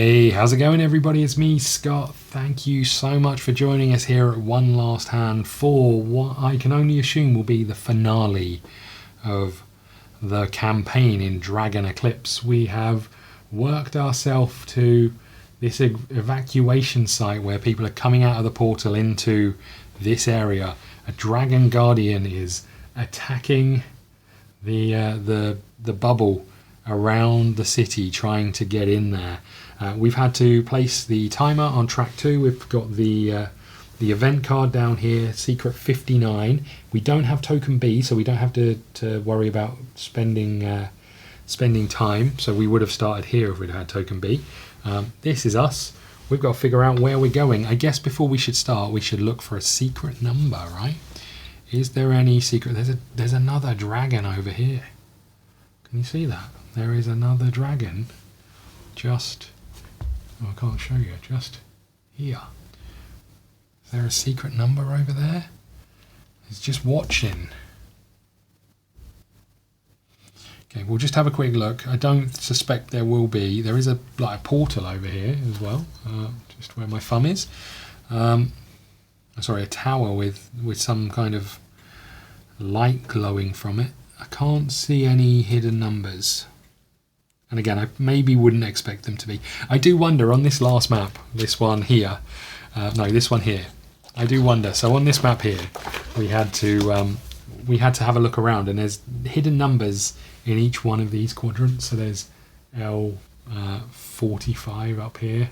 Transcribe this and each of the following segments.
Hey, how's it going everybody? It's me, Scott. Thank you so much for joining us here at One Last Hand for what I can only assume will be the finale of the campaign in Dragon Eclipse. We have worked ourselves to this evacuation site where people are coming out of the portal into this area. A dragon guardian is attacking the bubble around the city, trying to get in there. We've had to place the timer on track 2. We've got the event card down here, secret 59. We don't have token B, so we don't have to worry about spending time. So we would have started here if we'd had token B. This is us. We've got to figure out where we're going. I guess before we should start, we should look for a secret number, right? Is there any secret? There's another dragon over here. Can you see that? There is another dragon just... Oh, I can't show you. Just here. Is there a secret number over there? It's just watching. Okay, we'll just have a quick look. I don't suspect there will be. There is a portal over here as well, just where my thumb is. Sorry, a tower with some kind of light glowing from it. I can't see any hidden numbers. And again, I maybe wouldn't expect them to be. I do wonder on this last map, this one here, this one here. I do wonder. So on this map here, we had to have a look around, and there's hidden numbers in each one of these quadrants. So there's L45 up here.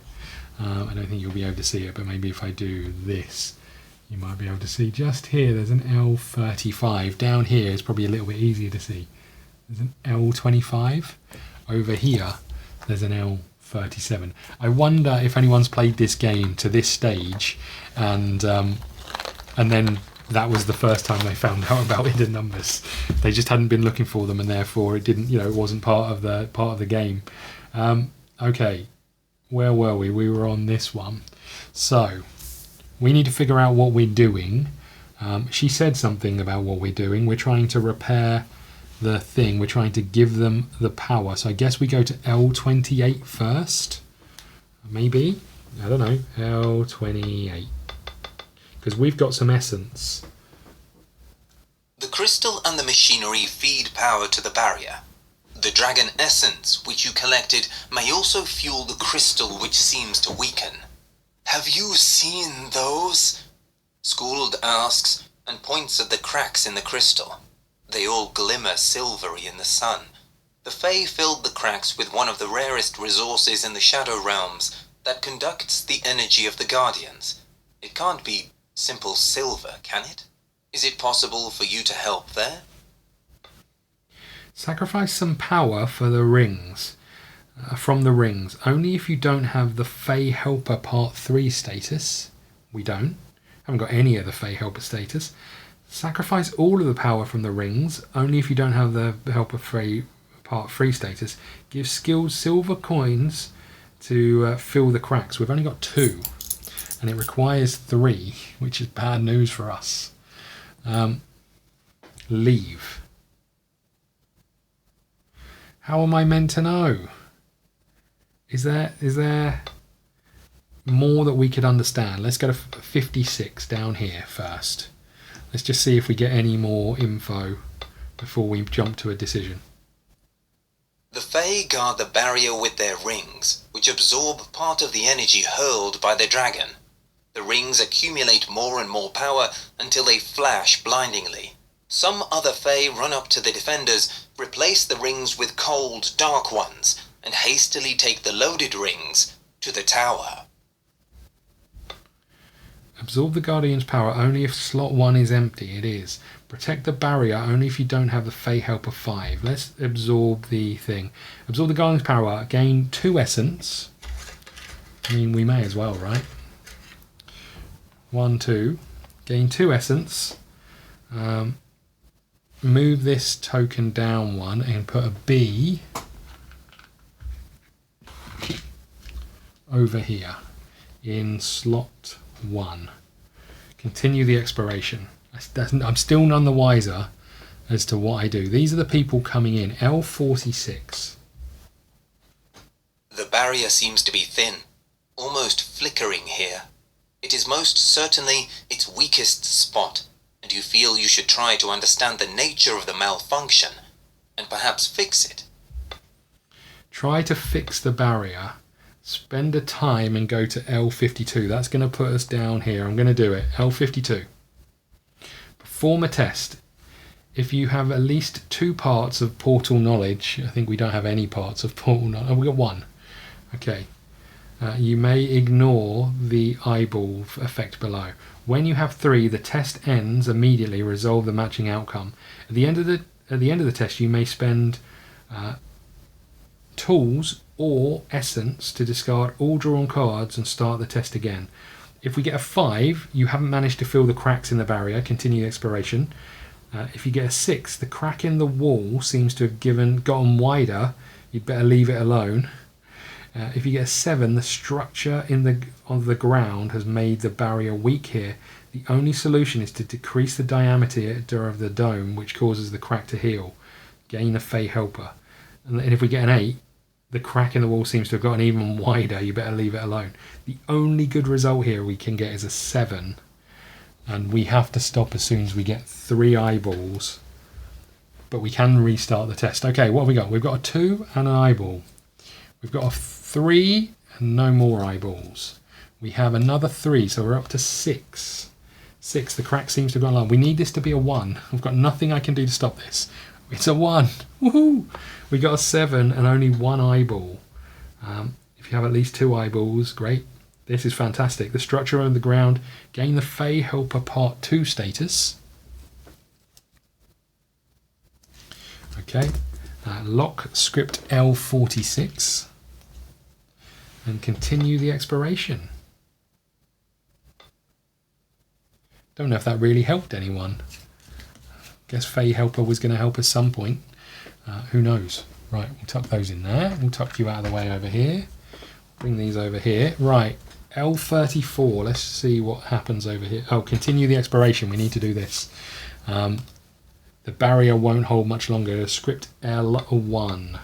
I don't think you'll be able to see it, but maybe if I do this, you might be able to see just here. There's an L35. Down here is probably a little bit easier to see. There's an L25. Over here, there's an L37. I wonder if anyone's played this game to this stage, and then that was the first time they found out about hidden numbers. They just hadn't been looking for them, and therefore it didn't. It wasn't part of the game. Okay, where were we? We were on this one. So we need to figure out what we're doing. She said something about what we're doing. We're trying to repair the thing. We're trying to give them the power. So I guess we go to L28 first. Maybe. I don't know. L28. Because we've got some essence. The crystal and the machinery feed power to the barrier. The dragon essence, which you collected, may also fuel the crystal, which seems to weaken. Have you seen those? Skuld asks, and points at the cracks in the crystal. They all glimmer silvery in the sun. The Fae filled the cracks with one of the rarest resources in the Shadow Realms that conducts the energy of the Guardians. It can't be simple silver, can it? Is it possible for you to help there? Sacrifice some power for the rings. From the rings. Only if you don't have the Fae Helper Part 3 status. We don't. Haven't got any of the Fae Helper status. Sacrifice all of the power from the rings, only if you don't have the Helper Part 3 status. Give skilled silver coins to fill the cracks. We've only got 2, and it requires 3, which is bad news for us. Leave. How am I meant to know? Is there more that we could understand? Let's go to 56 down here first. Let's just see if we get any more info before we jump to a decision. The Fae guard the barrier with their rings, which absorb part of the energy hurled by the dragon. The rings accumulate more and more power until they flash blindingly. Some other Fae run up to the defenders, replace the rings with cold, dark ones, and hastily take the loaded rings to the tower. Absorb the Guardian's power only if slot 1 is empty. It is. Protect the barrier only if you don't have the Fae Helper 5. Let's absorb the thing. Absorb the Guardian's power. Gain 2 essence. I mean, we may as well, right? 1, 2. Gain 2 essence. Move this token down 1 and put a B over here in slot 1. Continue the exploration. I'm still none the wiser as to what I do. These are the people coming in. L46. The barrier barrier seems to be thin, almost flickering here. It is most certainly its weakest spot, and you feel you should try to understand the nature of the malfunction, and perhaps fix it. Try to fix the barrier. Spend a time and go to L52. That's going to put us down here. I'm going to do it. L52. Perform a test. If you have at least 2 parts of portal knowledge, I think we don't have any parts of portal knowledge. Oh, we got 1. Okay. You may ignore the eyeball effect below. When you have 3, the test ends immediately. Resolve the matching outcome. At the end of the test, you may spend tools or essence to discard all drawn cards and start the test again. If we get a 5, you haven't managed to fill the cracks in the barrier. Continue the exploration. If you get a 6, the crack in the wall seems to have gotten wider. You'd better leave it alone. If you get a 7, the structure on the ground has made the barrier weak here. The only solution is to decrease the diameter of the dome, which causes the crack to heal. Gain a Fey Helper. And if we get an 8, the crack in the wall seems to have gotten even wider. You better leave it alone. The only good result here we can get is a 7. And we have to stop as soon as we get 3 eyeballs. But we can restart the test. Okay, what have we got? We've got a 2 and an eyeball. We've got a 3 and no more eyeballs. We have another 3, so we're up to 6. 6, the crack seems to have gone long. We need this to be a 1. I've got nothing I can do to stop this. It's a 1. Woohoo! We got a 7 and only 1 eyeball. If you have at least 2 eyeballs, great. This is fantastic. The structure on the ground. Gain the Fey Helper Part 2 status. Okay. Lock script L46. And continue the exploration. Don't know if that really helped anyone. Guess Fey Helper was going to help at some point. Who knows? Right, we'll tuck those in there. We'll tuck you out of the way over here. Bring these over here. Right, L34. Let's see what happens over here. Oh, continue the exploration. We need to do this. The barrier won't hold much longer. Script L1.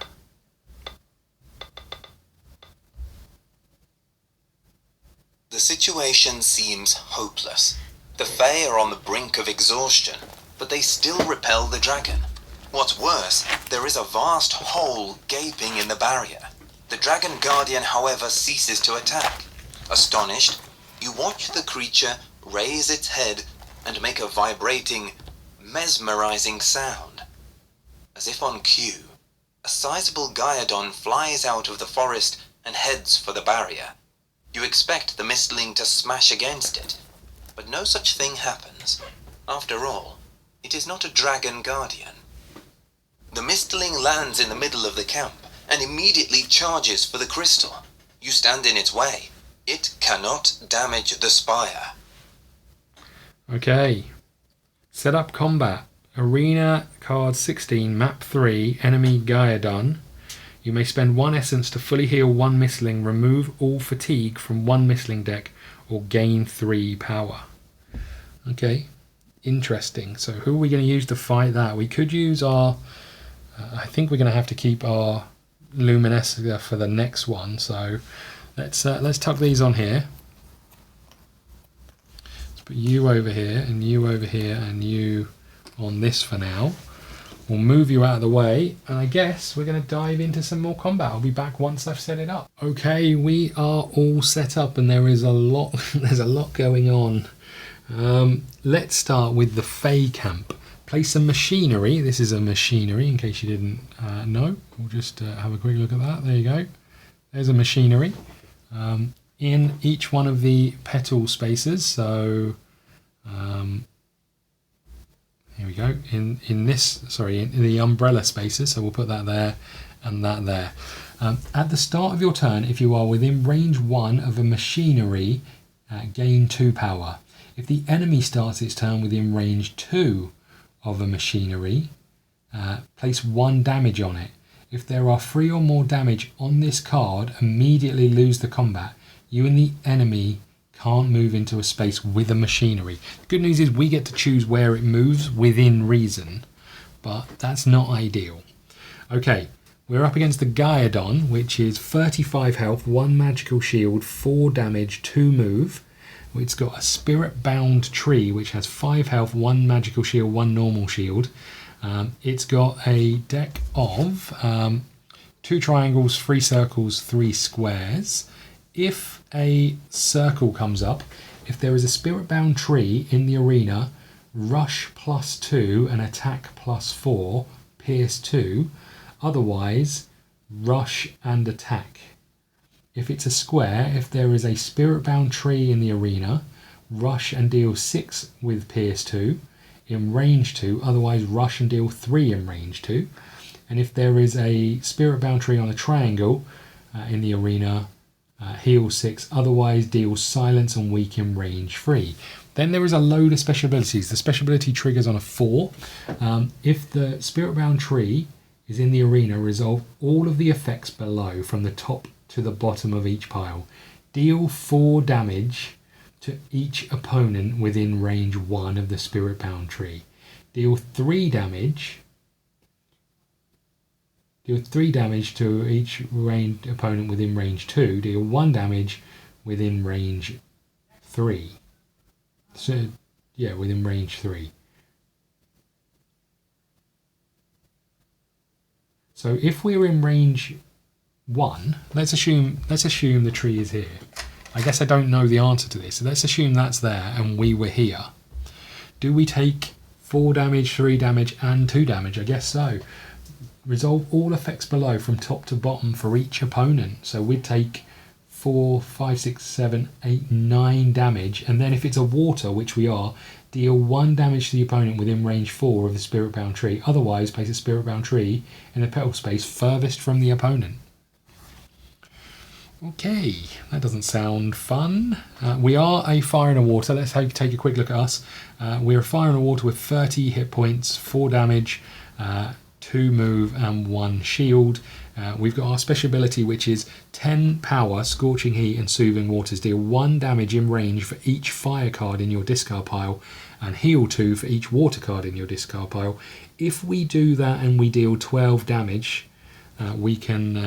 The situation seems hopeless. The Fae are on the brink of exhaustion, but they still repel the dragon. What's worse, there is a vast hole gaping in the barrier. The Dragon Guardian, however, ceases to attack. Astonished, you watch the creature raise its head and make a vibrating, mesmerizing sound. As if on cue, a sizable Gadodon flies out of the forest and heads for the barrier. You expect the mistling to smash against it, but no such thing happens. After all, it is not a Dragon Guardian. The mistling lands in the middle of the camp and immediately charges for the crystal. You stand in its way. It cannot damage the spire. Okay. Set up combat. Arena card 16, map 3, enemy Gadodon. You may spend 1 essence to fully heal 1 mistling, remove all fatigue from 1 mistling deck, or gain 3 power. Okay, interesting. So who are we going to use to fight that? We could use our... I think we're going to have to keep our Luminesca for the next one. So let's tuck these on here. Let's put you over here, and you over here, and you on this for now. We'll move you out of the way, and I guess we're going to dive into some more combat. I'll be back once I've set it up. Okay, we are all set up, and there is a lot. There's a lot going on. Let's start with the Fey camp. Place some machinery. This is a machinery, in case you didn't know. We'll just have a quick look at that. There you go. There's a machinery in each one of the petal spaces. So here we go. In the umbrella spaces. So we'll put that there and that there. At the start of your turn, if you are within range 1 of a machinery, gain 2 power. If the enemy starts its turn within range 2 of a machinery, place 1 damage on it. If there are 3 or more damage on this card, immediately lose the combat. You and the enemy can't move into a space with a machinery. The good news is we get to choose where it moves within reason, but that's not ideal. Okay, We're up against the Gadodon, which is 35 health, 1 magical shield, 4 damage, 2 move. It's got a spirit-bound tree, which has 5 health, 1 magical shield, 1 normal shield. It's got a deck of 2 triangles, 3 circles, 3 squares. If a circle comes up, if there is a spirit-bound tree in the arena, rush +2 and attack +4, pierce 2. Otherwise, rush and attack. If it's a square, if there is a spirit-bound tree in the arena, rush and deal 6 with pierce 2 in range 2. Otherwise, rush and deal 3 in range 2. And if there is a spirit-bound tree on a triangle in the arena, heal 6. Otherwise, deal silence and weak in range 3. Then there is a load of special abilities. The special ability triggers on a 4. If the spirit-bound tree is in the arena, resolve all of the effects below from the top to the bottom of each pile. Deal 4 damage to each opponent within range 1 of the spirit-bound tree. Deal 3 damage. Deal 3 damage to each ranged opponent within range 2. Deal 1 damage within range 3. So, yeah, within range 3. So if we're in range 1, let's assume the tree is here. I guess I don't know the answer to this. So let's assume that's there and we were here. Do we take 4 damage, 3 damage and 2 damage? I guess so. Resolve all effects below from top to bottom for each opponent. So we'd take 4, 5, 6, 7, 8, 9 damage. And then if it's a water, which we are, deal 1 damage to the opponent within range 4 of the spirit-bound tree. Otherwise, place a spirit-bound tree in the petal space furthest from the opponent. Okay, that doesn't sound fun. We are a fire and a water. Let's take a quick look at us. We're a fire and a water with 30 hit points, 4 damage, 2 move and 1 shield. We've got our special ability, which is 10 power, scorching heat and soothing waters. Deal 1 damage in range for each fire card in your discard pile and heal 2 for each water card in your discard pile. If we do that and we deal 12 damage, we can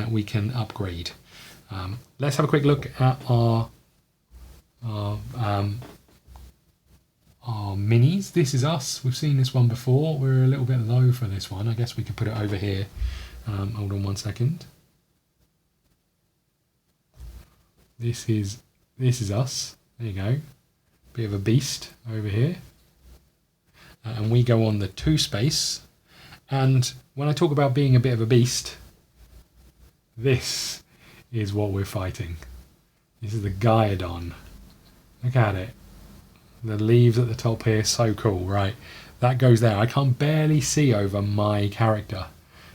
upgrade. Let's have a quick look at our minis. This is us. We've seen this one before. We're a little bit low for this one. I guess we could put it over here. Hold on 1 second. This is us. There you go. Bit of a beast over here. And we go on the 2 space. And when I talk about being a bit of a beast, this is what we're fighting. This is the Gadodon. Look at it. The leaves at the top here, so cool, right? That goes there. I can't barely see over my character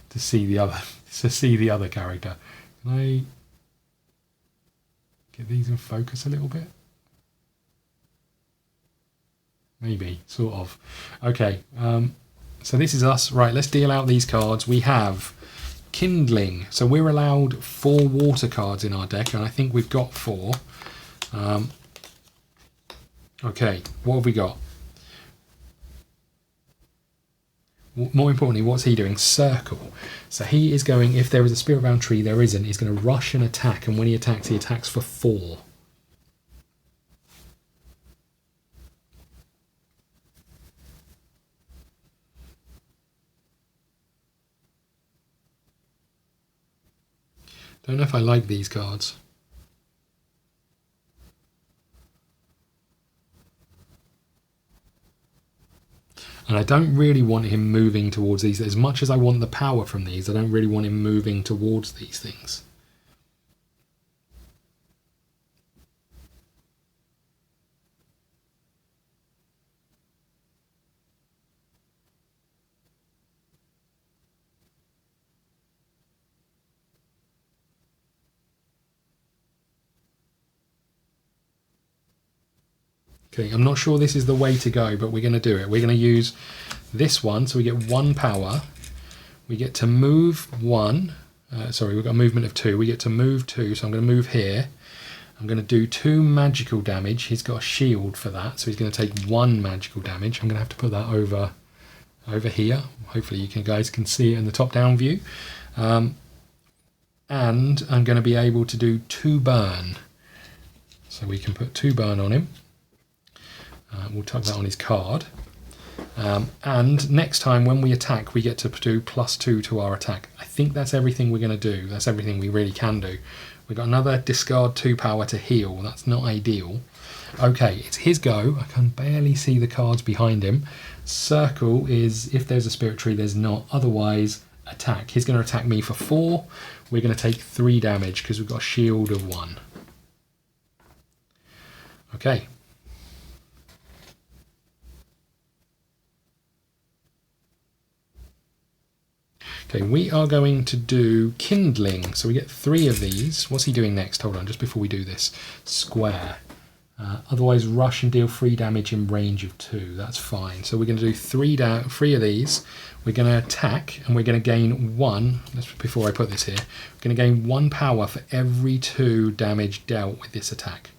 to see the other character. Can I get these in focus a little bit? Maybe, sort of. Okay, so this is us. Right, let's deal out these cards. We have Kindling. So we're allowed 4 water cards in our deck, and I think we've got 4. Okay, what have we got? More importantly, what's he doing? Circle. So he is going, if there is a spirit-bound tree, there isn't, he's going to rush and attack, and when he attacks for 4. Don't know if I like these cards. And I don't really want him moving towards these. As much as I want the power from these, I don't really want him moving towards these things. Okay, I'm not sure this is the way to go, but we're going to do it. We're going to use this one, so we get 1 power. We get to move 1. Sorry, we've got a movement of 2. We get to move 2, so I'm going to move here. I'm going to do 2 magical damage. He's got a shield for that, so he's going to take 1 magical damage. I'm going to have to put that over here. Hopefully you guys can see it in the top-down view. and I'm going to be able to do 2 burn. So we can put 2 burn on him. We'll tuck that on his card. And next time when we attack, we get to do +2 to our attack. I think that's everything we're going to do. That's everything we really can do. We've got another discard 2 power to heal. That's not ideal. Okay, it's his go. I can barely see the cards behind him. Circle is if there's a spirit tree, there's not. Otherwise, attack. He's going to attack me for 4. We're going to take 3 damage because we've got a shield of 1. Okay. Okay, we are going to do kindling. So we get 3 of these. What's he doing next? Hold on, just before we do this. Square. Otherwise, rush and deal 3 damage in range of 2. That's fine. So we're going to do 3 of these. We're going to attack, and we're going to gain 1. Before I put this here, we're going to gain 1 power for every 2 damage dealt with this attack.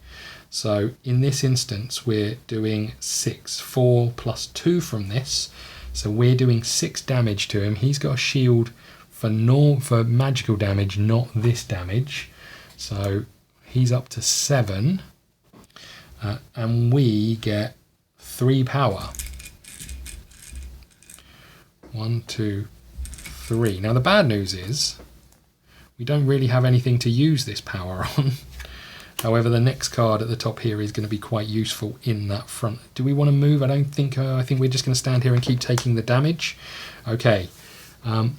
So in this instance, we're doing 6. 4 plus 2 from this. So we're doing 6 damage to him. He's got a shield for magical damage, not this damage. So he's up to 7. And we get 3 power. 1, 2, 3. Now the bad news is we don't really have anything to use this power on. However, the next card at the top here is going to be quite useful in that front. Do we want to move? I don't think. I think we're just going to stand here and keep taking the damage. Okay.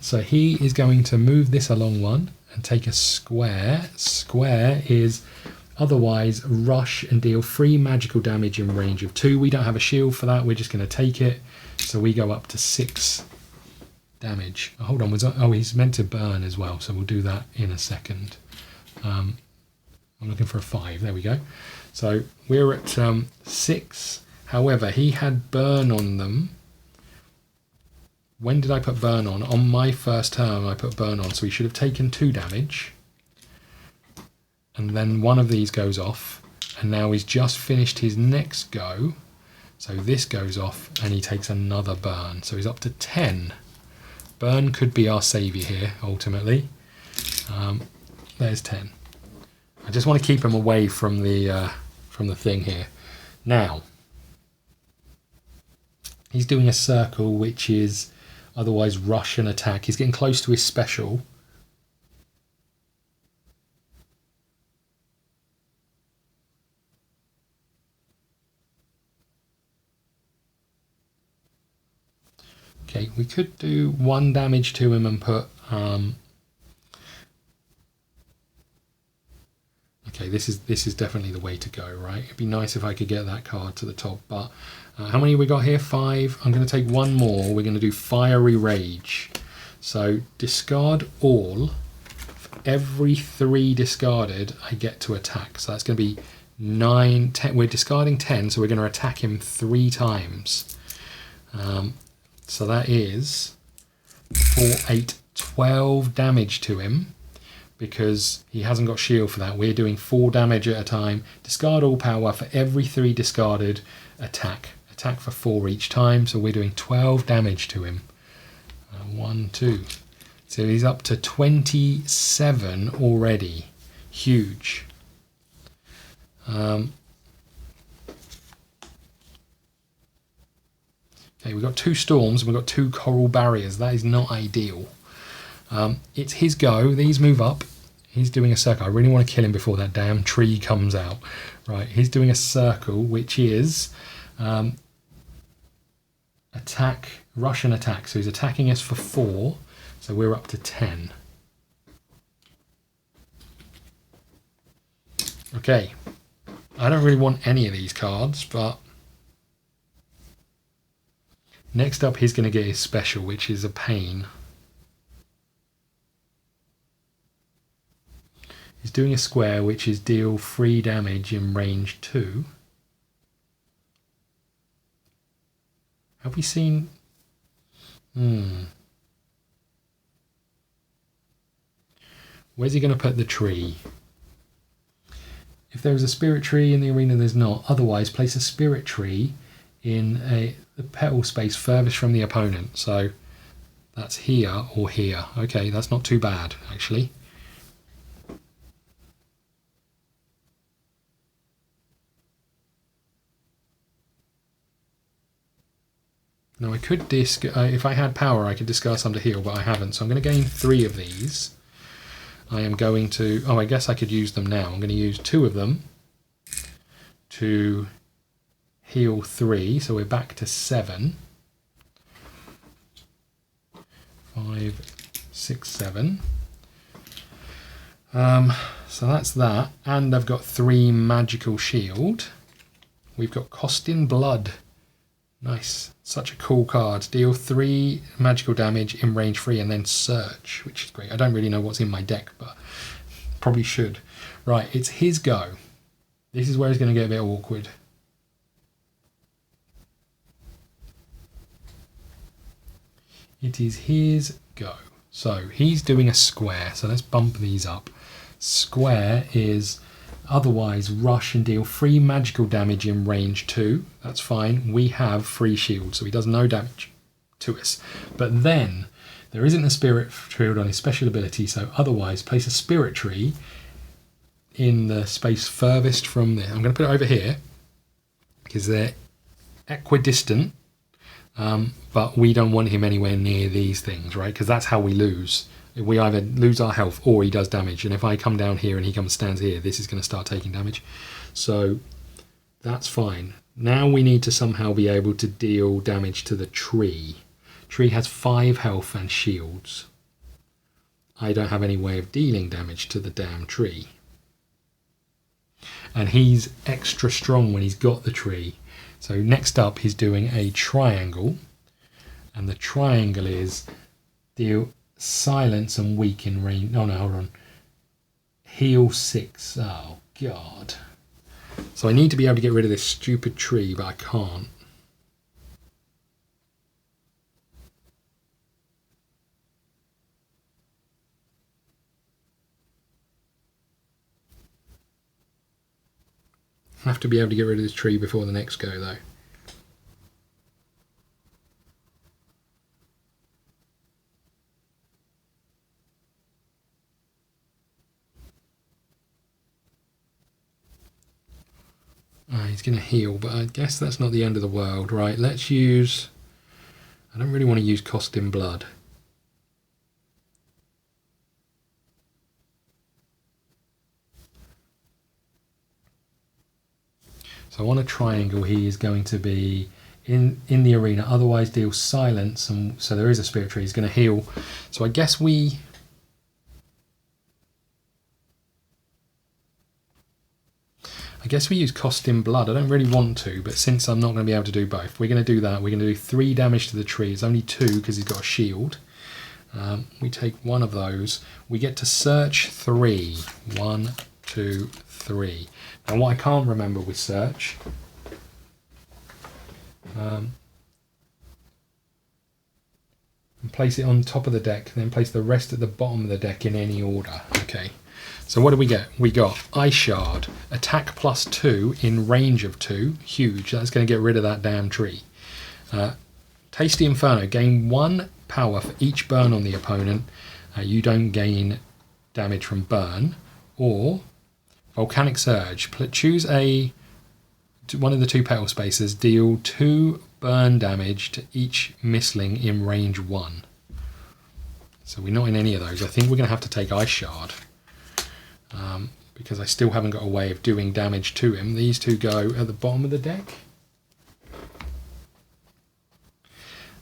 So he is going to move this along 1 and take a square. Square is otherwise rush and deal 3 magical damage in range of 2. We don't have a shield for that. We're just going to take it. So we go up to 6 damage. Oh, hold on. He's meant to burn as well. So we'll do that in a second. I'm looking for a 5. There we go. So we're at 6. However, he had burn on them. When did I put burn on? On my first turn, I put burn on. So he should have taken 2 damage. And then one of these goes off. And now he's just finished his next go. So this goes off and he takes another burn. So he's up to 10. Burn could be our saviour here, ultimately. There's 10. I just want to keep him away from the thing here. Now, he's doing a circle, which is otherwise rush and attack. He's getting close to his special. Okay, we could do 1 damage to him and put... Okay, this is definitely the way to go, right? It'd be nice if I could get that card to the top, but how many we got here? 5. I'm going to take 1 more. We're going to do Fiery Rage. So discard all. For every 3 discarded, I get to attack. So that's going to be 9, 10. We're discarding 10, so we're going to attack him 3 times. So that is 4, 8, 12 damage to him. Because he hasn't got shield for that. We're doing 4 damage at a time. Discard all power for every 3 discarded. Attack. Attack for 4 each time. So we're doing 12 damage to him. 1, 2. So he's up to 27 already. Huge. Okay, we've got 2 storms and we've got 2 coral barriers. That is not ideal. It's his go. These move up. He's doing a circle. I really want to kill him before that damn tree comes out. Right, he's doing a circle, which is attack, rush and attack. So he's attacking us for 4. So we're up to 10. Okay. I don't really want any of these cards, but next up he's going to get his special, which is a pain. He's doing a square, which is deal 3 damage in range 2. Have we seen... Where's he going to put the tree? If there was a spirit tree in the arena, there's not. Otherwise, place a spirit tree in the petal space furthest from the opponent. So that's here or here. Okay, that's not too bad, actually. Now I could if I had power I could discard some to heal, but I haven't, so I'm going to gain 3 of these. I am going to, I guess I could use them now. I'm going to use 2 of them to heal 3, so we're back to 7. 5, 6, 7. So that's that, and I've got 3 magical shield. We've got Costing Blood. Nice, such a cool card. Deal 3 magical damage in range 3 and then search, which is great. I don't really know what's in my deck, but probably should. Right, it's his go. This is where it's going to get a bit awkward. It is his go. So he's doing a square, so let's bump these up. Square is otherwise rush and deal 3 magical damage in range 2. That's fine. We have 3 shields, so he does no damage to us. But then there isn't a spirit shield on his special ability, so otherwise place a spirit tree in the space furthest from there. I'm going to put it over here because they're equidistant, but we don't want him anywhere near these things, right? Because that's how we lose. We either lose our health or he does damage, and if I come down here and he comes and stands here, this is going to start taking damage. So that's fine. Now we need to somehow be able to deal damage to the tree. Tree has 5 health and shields. I don't have any way of dealing damage to the damn tree. And he's extra strong when he's got the tree. So next up he's doing a triangle, and the triangle is deal silence and weaken range. Oh no, hold on. Heal 6. Oh god. So I need to be able to get rid of this stupid tree, but I can't. I have to be able to get rid of this tree before the next go though. He's going to heal, but I guess that's not the end of the world. Right, let's use... I don't really want to use Costing Blood. So on a triangle he is going to be in the arena, otherwise deal silence, and so there is a spirit tree. He's going to heal. So I guess we... use Costing Blood. I don't really want to, but since I'm not going to be able to do both, we're going to do that. We're going to do 3 damage to the tree. It's only 2 because he's got a shield. We take 1 of those. We get to search 3. 1, 2, 3. Now what I can't remember with search... and place it on top of the deck, then place the rest at the bottom of the deck in any order. Okay. So what do we get? We got Ice Shard, attack +2 in range of 2, huge, that's going to get rid of that damn tree. Tasty Inferno, gain 1 power for each burn on the opponent, you don't gain damage from burn. Or Volcanic Surge, choose one of the 2 petal spaces, deal 2 burn damage to each Mistling in range 1. So we're not in any of those. I think we're going to have to take Ice Shard. Because I still haven't got a way of doing damage to him. These 2 go at the bottom of the deck.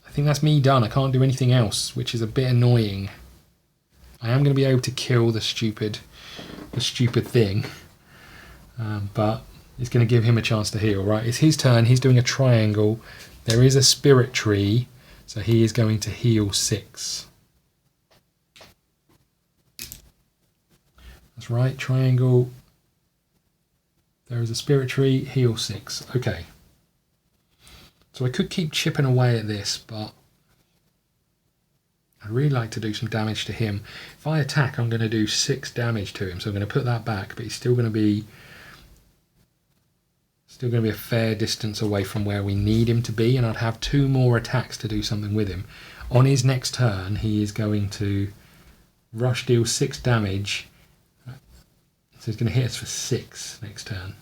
I think that's me done. I can't do anything else, which is a bit annoying. I am going to be able to kill the stupid thing, but it's going to give him a chance to heal. Right, it's his turn. He's doing a triangle. There is a spirit tree, so he is going to heal 6. That's right, triangle. There is a spirit tree, heal 6. Okay. So I could keep chipping away at this, but I'd really like to do some damage to him. If I attack, I'm going to do 6 damage to him, so I'm going to put that back, but he's still going to be a fair distance away from where we need him to be, and I'd have 2 more attacks to do something with him. On his next turn, he is going to rush deal 6 damage. So he's going to hit us for 6 next turn.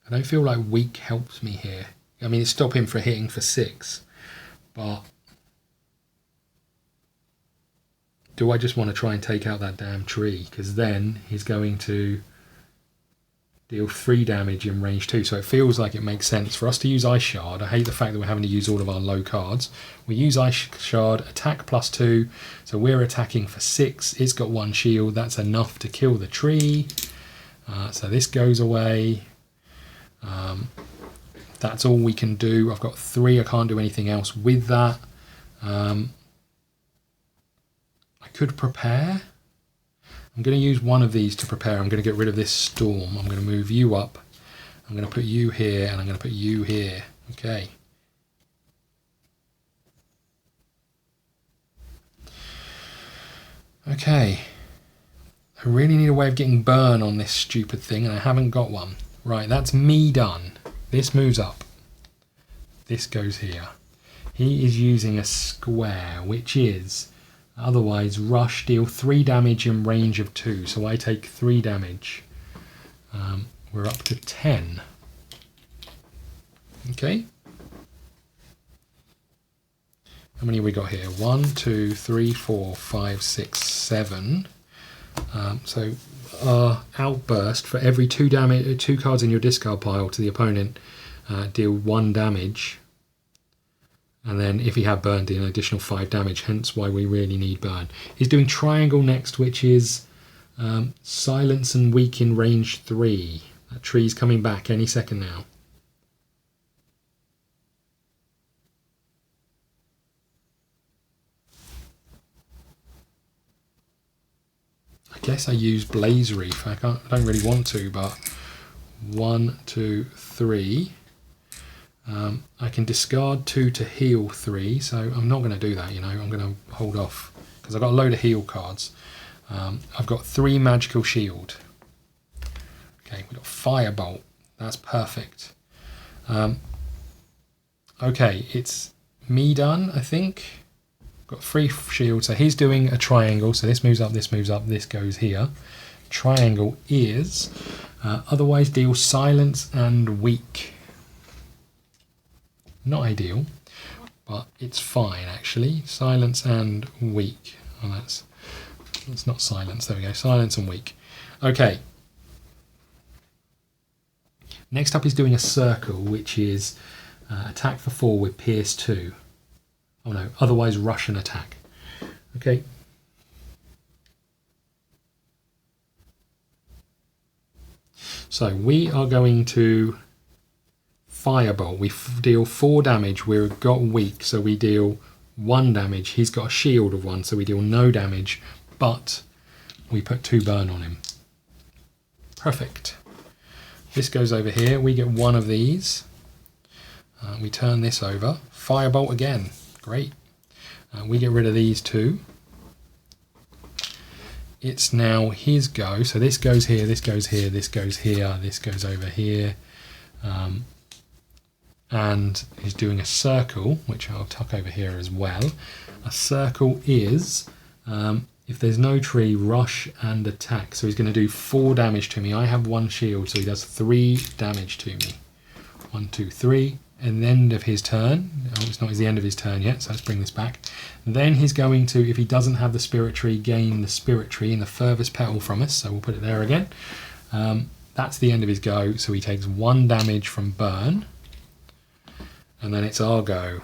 I don't feel like weak helps me here. I mean, it's stopping him from hitting for 6, but do I just want to try and take out that damn tree? Because then he's going to deal 3 damage in range 2. So it feels like it makes sense for us to use Ice Shard. I hate the fact that we're having to use all of our low cards. We use Ice Shard, attack +2. So we're attacking for 6. It's got 1 shield. That's enough to kill the tree. So this goes away. That's all we can do. I've got 3. I can't do anything else with that. I could prepare. I'm going to use one of these to prepare. I'm going to get rid of this storm. I'm going to move you up. I'm going to put you here, and I'm going to put you here. Okay. Okay. I really need a way of getting burn on this stupid thing, and I haven't got one. Right, that's me done. This moves up. This goes here. He is using a square, which is otherwise rush, deal 3 damage in range of 2. So I take 3 damage. We're up to 10. Okay. How many have we got here? 1, 2, 3, 4, 5, 6, 7. So outburst, for every 2 cards in your discard pile to the opponent, deal 1 damage. And then if he had burn, deal an additional 5 damage, hence why we really need burn. He's doing triangle next, which is silence and weak in range 3. That tree's coming back any second now. I guess I use Blaze Reef. I don't really want to, but 1, 2, 3. I can discard 2 to heal 3, so I'm not going to do that, you know. I'm going to hold off because I've got a load of heal cards. I've got 3 magical shield. Okay, we've got Firebolt. That's perfect. Okay, it's me done, I think. Got 3 shield, so he's doing a triangle. So this moves up, this moves up, this goes here. Triangle is otherwise deal silence and weak. Not ideal, but it's fine actually. Silence and weak. Oh, that's not silence. There we go. Silence and weak. Okay. Next up, he's doing a circle, which is attack for 4 with pierce 2. Oh no, otherwise rush and attack. Okay. So we are going to Firebolt. We deal 4 damage. We've got weak, so we deal 1 damage. He's got a shield of 1, so we deal no damage, but we put 2 burn on him. Perfect. This goes over here. We get 1 of these. We turn this over. Firebolt again. Great. We get rid of these 2. It's now his go. So this goes here, this goes here, this goes here, this goes over here. And he's doing a circle, which I'll tuck over here as well. A circle is, if there's no tree, rush and attack. So he's going to do 4 damage to me. I have 1 shield, so he does 3 damage to me. 1, 2, 3. And the end of his turn. Oh, it's not the end of his turn yet, so let's bring this back. Then he's going to, if he doesn't have the spirit tree, gain the spirit tree in the furthest petal from us. So we'll put it there again. That's the end of his go. So he takes 1 damage from burn. And then it's our go.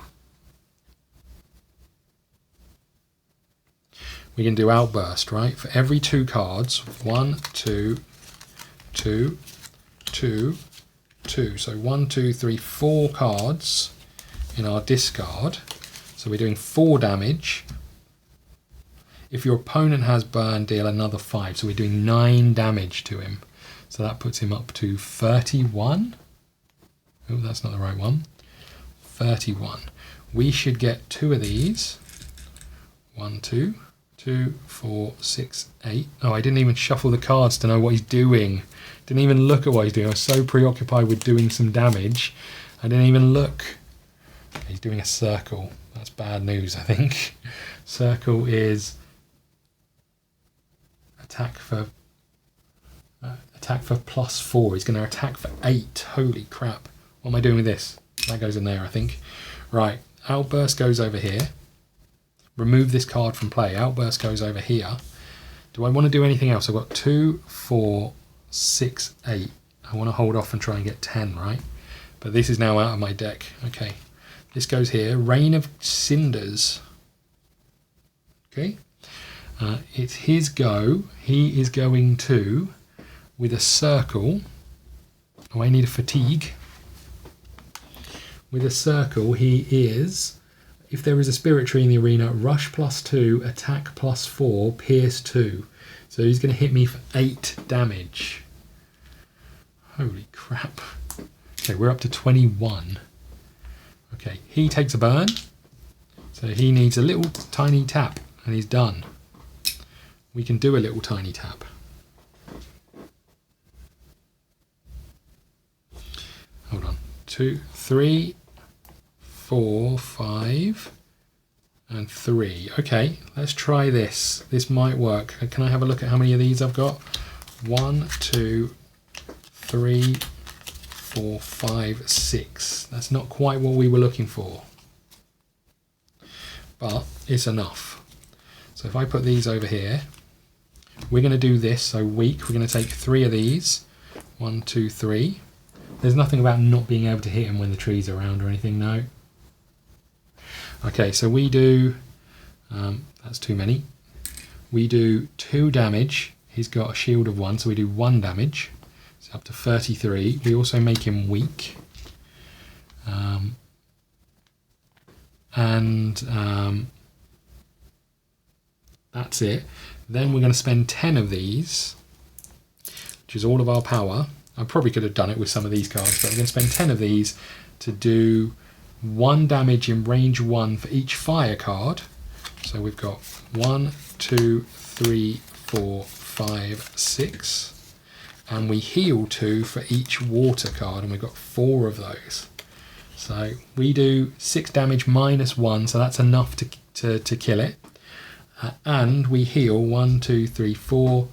We can do outburst, right? For every 2 cards, 1, 2, 2, 2, 2. So 1, 2, 3, 4 cards in our discard. So we're doing 4 damage. If your opponent has burn, deal another 5. So we're doing 9 damage to him. So that puts him up to 31. Oh, that's not the right one. 31. We should get 2 of these. 1, 2, 2, 4, 6, 8. Oh, I didn't even shuffle the cards to know what he's doing. Didn't even look at what he's doing. I was so preoccupied with doing some damage, I didn't even look. He's doing a circle. That's bad news, I think. Circle is attack for Attack for +4. He's going to attack for 8. Holy crap. What am I doing with this? That goes in there, I think. Right. Outburst goes over here. Remove this card from play. Outburst goes over here. Do I want to do anything else? I've got 2, 4, 6, 8. I want to hold off and try and get 10, right? But this is now out of my deck. Okay. This goes here. Rain of Cinders. Okay. It's his go. He is going to, with a circle. Oh, I need a fatigue. With a circle, he is, if there is a spirit tree in the arena, rush +2, attack +4, pierce 2. So he's going to hit me for 8 damage. Holy crap. Okay, we're up to 21. Okay, he takes a burn. So he needs a little tiny tap and he's done. We can do a little tiny tap. Hold on. 2, 3, 4, 5, and 3. Okay, let's try this. This might work. Can I have a look at how many of these I've got? 1, 2, 3, 4, 5, 6. That's not quite what we were looking for, but it's enough. So if I put these over here, we're going to do this. So weak, we're going to take 3 of these. 1, 2, 3. There's nothing about not being able to hit him when the tree's around or anything, no. Okay, so we do, that's too many. We do 2 damage. He's got a shield of 1, so we do 1 damage. It's up to 33. We also make him weak. That's it. Then we're going to spend 10 of these, which is all of our power. I probably could have done it with some of these cards, but we're going to spend 10 of these to do 1 damage in range 1 for each fire card. So we've got 1, 2, 3, 4, 5, 6. And we heal 2 for each water card, and we've got 4 of those. So we do 6 damage -1, so that's enough to kill it. And we heal 1, 2, 3, 4,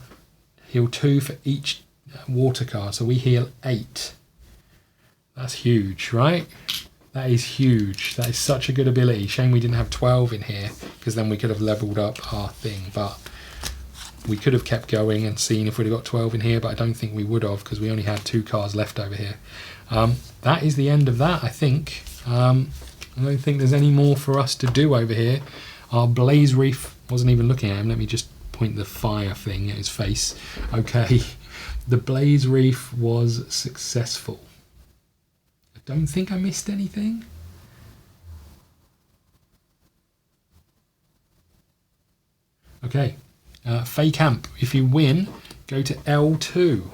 heal 2 for each water card, so we heal 8. That's huge, right? That is huge. That is such a good ability. Shame we didn't have 12 in here, because then we could have leveled up our thing, but we could have kept going and seen if we'd have got 12 in here, but I don't think we would have, because we only had 2 cards left over here. That is the end of that, I think. I don't think there's any more for us to do over here. Our Blaze Reef, wasn't even looking at him. Let me just point the fire thing at his face. Okay, the Blaze Reef was successful. I don't think I missed anything. Okay, Fey Camp. If you win, go to L2.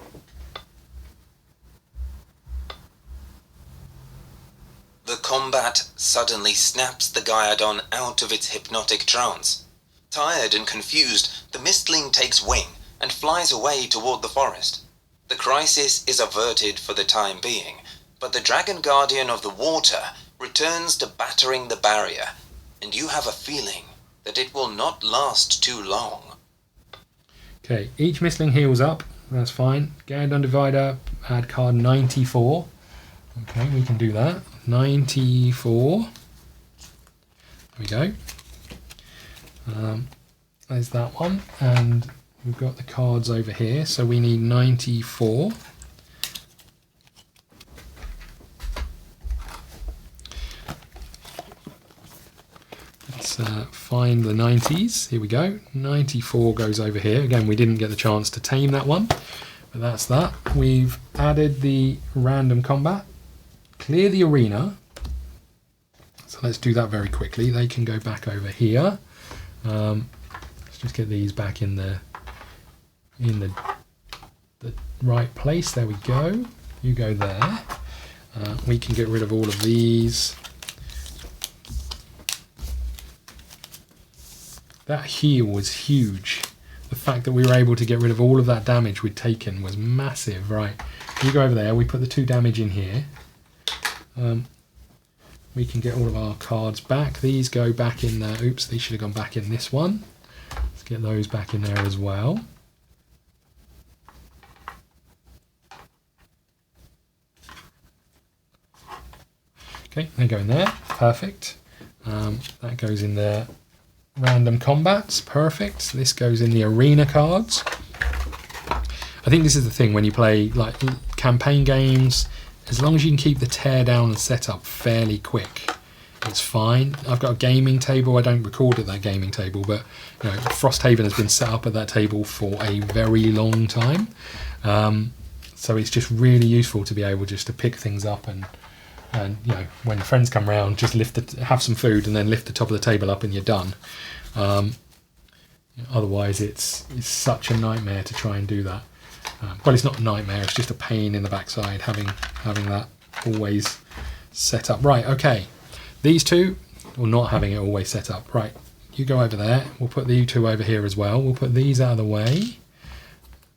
The combat suddenly snaps the Gadodon out of its hypnotic trance. Tired and confused, the Mistling takes wing and flies away toward the forest. The crisis is averted for the time being, but the Dragon Guardian of the Water returns to battering the barrier, and you have a feeling that it will not last too long. Okay, each Mistling heals up, that's fine. Gadodon Divider, add card 94. Okay, we can do that. 94. There we go. There's that one, and we've got the cards over here, so we need 94. Let's find the 90s. Here we go. 94 goes over here. Again, we didn't get the chance to tame that one, but that's that. We've added the random combat. Clear the arena. So let's do that very quickly. They can go back over here. Let's just get these back in the right place. There we go. You go there. We can get rid of all of these. That heal was huge. The fact that we were able to get rid of all of that damage we'd taken was massive. Right, you go over there. We put the 2 damage in here. We can get all of our cards back. These go back in there. Oops, these should have gone back in this one. Let's get those back in there as well. Okay, they go in there. Perfect. That goes in there. Random combats. Perfect. This goes in the arena cards. I think this is the thing when you play like campaign games, as long as you can keep the tear down and setup fairly quick, it's fine. I've got a gaming table. I don't record at that gaming table, but you know, Frosthaven has been set up at that table for a very long time. So it's just really useful to be able just to pick things up and you know, when friends come round, just have some food and then lift the top of the table up and you're done. Otherwise, it's such a nightmare to try and do that. Well, it's not a nightmare, it's just a pain in the backside having that always set up. Right, okay. These two, or not having it always set up. Right, you go over there. We'll put you two over here as well. We'll put these out of the way.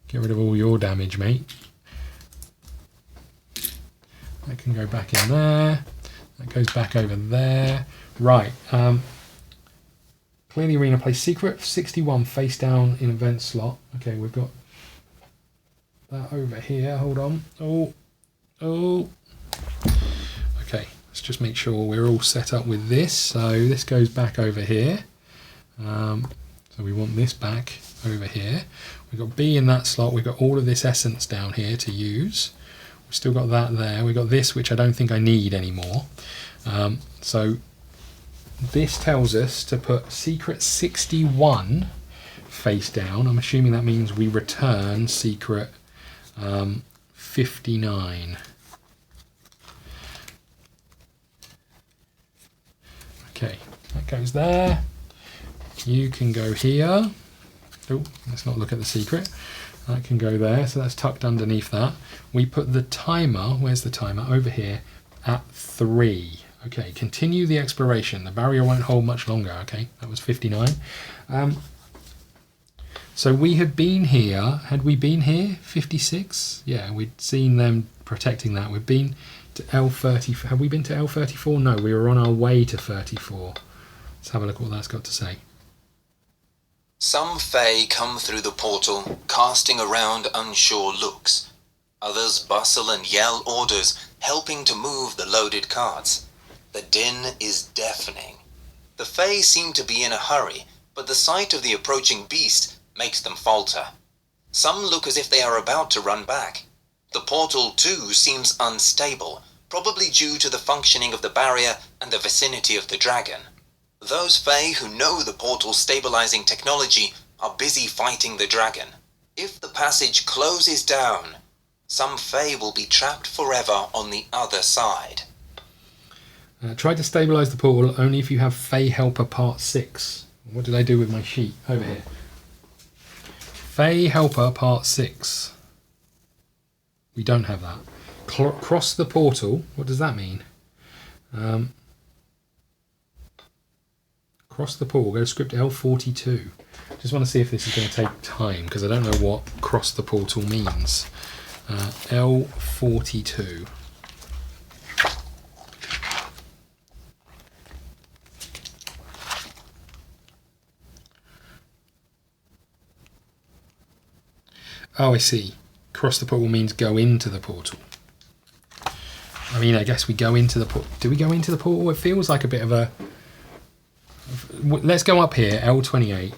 Get rid of all your damage, mate. That can go back in there. That goes back over there. Right. Clear the arena, play secret 61 face down in event slot. Okay, we've got that over here. Hold on. Oh. Okay, let's just make sure we're all set up with this. So this goes back over here. So we want this back over here. We've got B in that slot. We've got all of this essence down here to use. We've still got that there. We've got this, which I don't think I need anymore. So this tells us to put secret 61 face down. I'm assuming that means we return secret 59. Okay, that goes there. You can go here. Oh, let's not look at the secret. That can go there, so that's tucked underneath that. We put the timer, where's the timer? Over here at 3. Okay, continue the exploration. The barrier won't hold much longer. Okay, that was 59. So we had been here. Had we been here? 56? Yeah, we'd seen them protecting that. We've been to L30. Have we been to L34? No, we were on our way to 34. Let's have a look what that's got to say. Some Fae come through the portal, casting around unsure looks. Others bustle and yell orders, helping to move the loaded carts. The din is deafening. The Fae seem to be in a hurry, but the sight of the approaching beast makes them falter. Some look as if they are about to run back. The portal, too, seems unstable, probably due to the functioning of the barrier and the vicinity of the dragon. Those Fae who know the portal's stabilizing technology are busy fighting the dragon. If the passage closes down, some Fae will be trapped forever on the other side. Try to stabilize the portal only if you have Fae Helper Part 6. What did I do with my sheet? Over here. Fae Helper Part 6. We don't have that. Cross the portal. What does that mean? Cross the portal. Go to script L42. Just want to see if this is going to take time because I don't know what cross the portal means. L42. Oh, I see. Cross the portal means go into the portal. I mean, I guess we go into the portal. Do we go into the portal? It feels like a bit of a... Let's go up here, L28.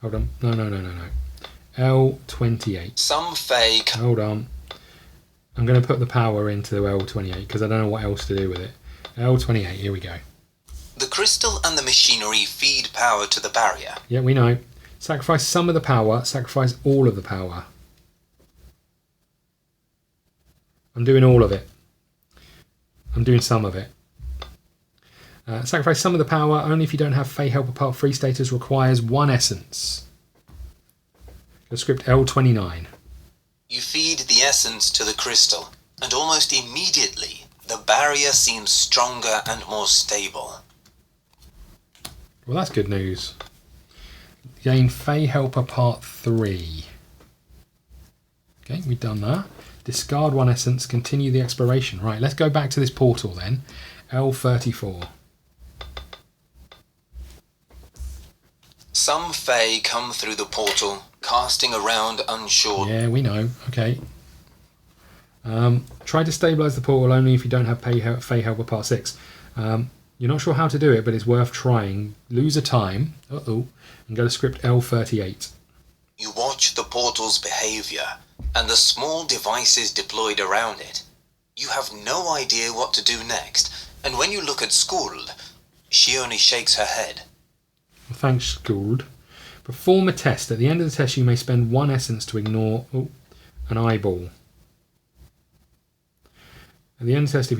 Hold on. No. L28. Some Fae... Hold on. I'm going to put the power into L28 because I don't know what else to do with it. L28, here we go. The crystal and the machinery feed power to the barrier. Yeah, we know. Sacrifice some of the power, sacrifice all of the power. I'm doing all of it. I'm doing some of it. Sacrifice some of the power only if you don't have Fae Helper Part 3 status, requires 1 essence. Go script L29. You feed the essence to the crystal, and almost immediately the barrier seems stronger and more stable. Well, that's good news. Gain Fae Helper Part 3. Okay, we've done that. Discard 1 essence, continue the exploration. Right, let's go back to this portal then. L34. Some Fae come through the portal, casting around unsure... Yeah, we know. Okay. Try to stabilise the portal only if you don't have Fey Helper Part 6. You're not sure how to do it, but it's worth trying. Lose a time. And go to script L38. You watch the portal's behaviour and the small devices deployed around it. You have no idea what to do next, and when you look at Skuld, she only shakes her head. Well, thanks, Skuld. Perform a test. At the end of the test, you may spend 1 essence to ignore an eyeball. At the end of the test,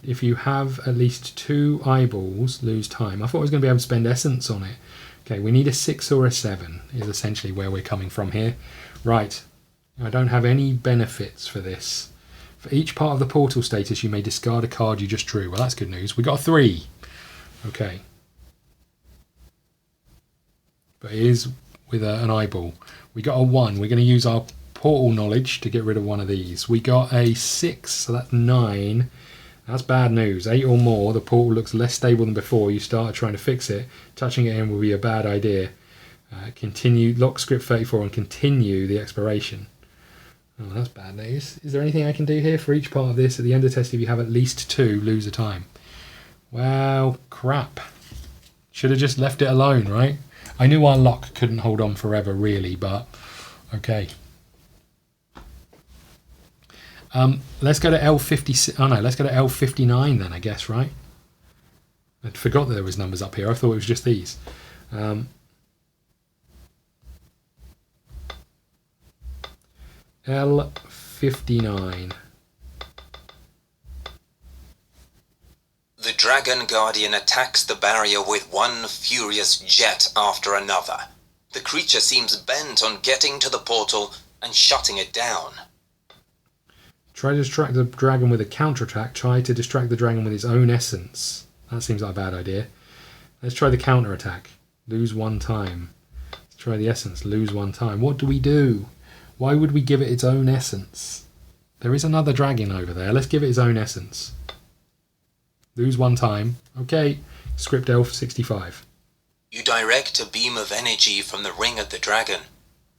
if you have at least 2 eyeballs, lose time. I thought I was going to be able to spend essence on it. Okay, we need a 6 or a 7 is essentially where we're coming from here. Right, I don't have any benefits for this. For each part of the portal status, you may discard a card you just drew. Well, that's good news. We got a 3. Okay. But it is with an eyeball. We got a 1. We're going to use our portal knowledge to get rid of one of these. We got a 6, so that's 9. That's bad news. 8 or more, the portal looks less stable than before. You started trying to fix it. Touching it in will be a bad idea. Continue, lock script 34 and continue the exploration. Oh, that's bad news. Is there anything I can do here for each part of this? At the end of the test, if you have at least 2, lose a time. Well, crap. Should have just left it alone, right? I knew our lock couldn't hold on forever, really, but okay. Let's go to L56. Oh no, let's go to L59 then, I guess, right? I forgot that there was numbers up here. I thought it was just these. L59. The Dragon Guardian attacks the barrier with one furious jet after another. The creature seems bent on getting to the portal and shutting it down. Try to distract the dragon with a counterattack. Try to distract the dragon with his own essence. That seems like a bad idea. Let's try the counterattack. Lose 1 time. Let's try the essence. Lose 1 time. What do we do? Why would we give it its own essence? There is another dragon over there. Let's give it its own essence. Lose 1 time. Okay. Script L65. You direct a beam of energy from the ring at the dragon.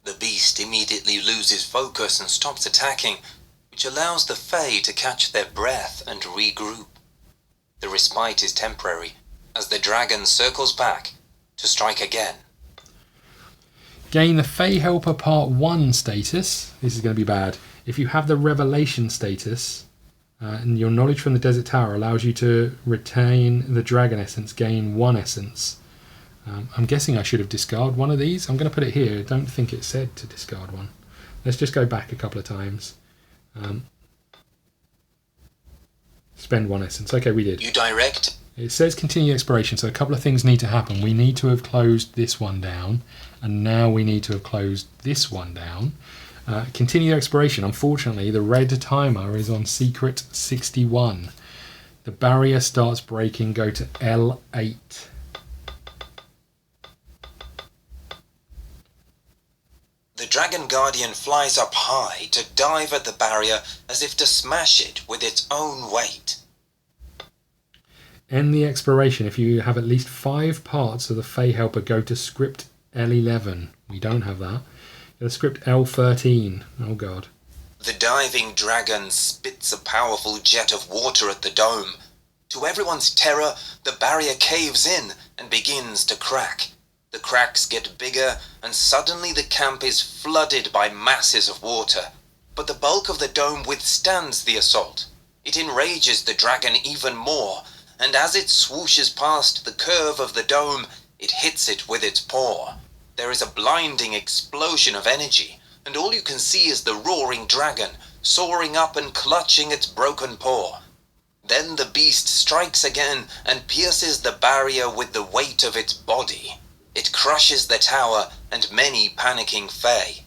The beast immediately loses focus and stops attacking, which allows the Fae to catch their breath and regroup. The respite is temporary, as the dragon circles back to strike again. Gain the Fey Helper Part 1 status. This is going to be bad. If you have the Revelation status, and your knowledge from the Desert Tower allows you to retain the Dragon Essence, gain 1 essence. I'm guessing I should have discarded one of these. I'm going to put it here. I don't think it said to discard one. Let's just go back a couple of times. Spend 1 essence. Okay, we did. You direct. It says continue exploration, so a couple of things need to happen. We need to have closed this one down, and now we need to have closed this one down. Continue exploration. Unfortunately, the red timer is on secret 61. The barrier starts breaking. Go to L8. The Dragon Guardian flies up high to dive at the barrier as if to smash it with its own weight. End the exploration. If you have at least 5 parts of the Fey Helper, go to script L11. We don't have that. Go to script L13. Oh god. The diving dragon spits a powerful jet of water at the dome. To everyone's terror, the barrier caves in and begins to crack. The cracks get bigger, and suddenly the camp is flooded by masses of water. But the bulk of the dome withstands the assault. It enrages the dragon even more, and as it swooshes past the curve of the dome, it hits it with its paw. There is a blinding explosion of energy, and all you can see is the roaring dragon, soaring up and clutching its broken paw. Then the beast strikes again and pierces the barrier with the weight of its body. It crushes the tower and many panicking Fae.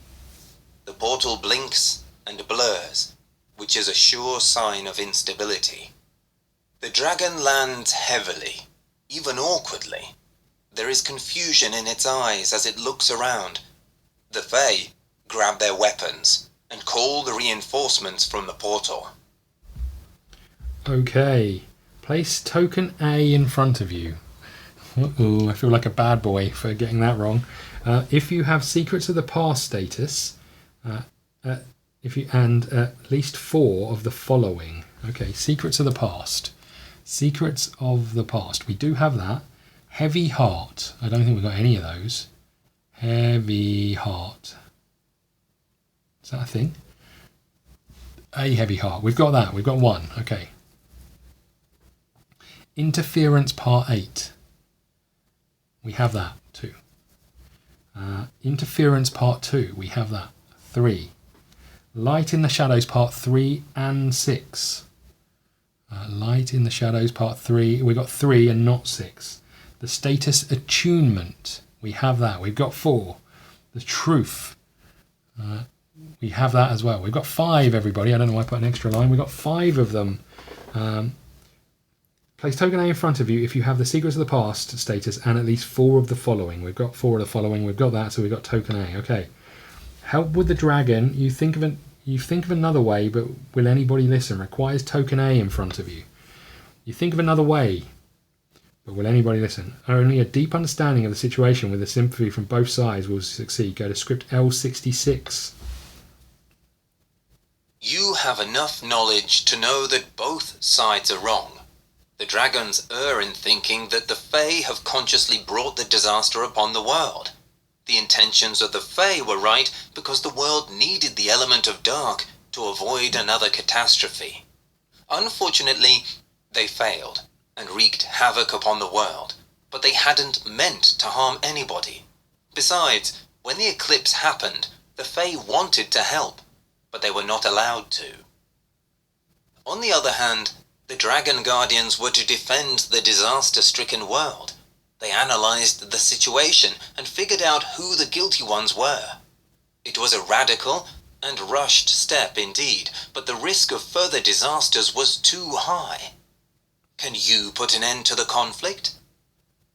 The portal blinks and blurs, which is a sure sign of instability. The dragon lands heavily, even awkwardly. There is confusion in its eyes as it looks around. The Fae grab their weapons and call the reinforcements from the portal. Okay. Place token A in front of you. Uh-oh, I feel like a bad boy for getting that wrong. If you have Secrets of the Past status, and at least 4 of the following. Okay, secrets of the past. Secrets of the past. We do have that. Heavy heart. I don't think we've got any of those. Heavy heart. Is that a thing? A heavy heart. We've got that. We've got 1. Okay. Interference part 8. We have that. 2. Interference part 2. We have that. 3. Light in the Shadows part 3 and 6. Light in the Shadows part 3. We got 3 and not 6. The status attunement. We have that. We've got 4. The truth. We have that as well. We've got 5, everybody. I don't know why I put an extra line. We've got 5 of them. Place token A in front of you if you have the Secrets of the Past status and at least 4 of the following. We've got 4 of the following. We've got that, so we've got token A. Okay. Help with the dragon. You think of another way, but will anybody listen? Requires token A in front of you. You think of another way, but will anybody listen? Only a deep understanding of the situation with a sympathy from both sides will succeed. Go to script L66. You have enough knowledge to know that both sides are wrong. The dragons err in thinking that the Fae have consciously brought the disaster upon the world. The intentions of the Fae were right because the world needed the element of dark to avoid another catastrophe. Unfortunately, they failed and wreaked havoc upon the world, but they hadn't meant to harm anybody. Besides, when the eclipse happened, the Fae wanted to help, but they were not allowed to. On the other hand, the Dragon Guardians were to defend the disaster-stricken world. They analysed the situation and figured out who the guilty ones were. It was a radical and rushed step indeed, but the risk of further disasters was too high. Can you put an end to the conflict?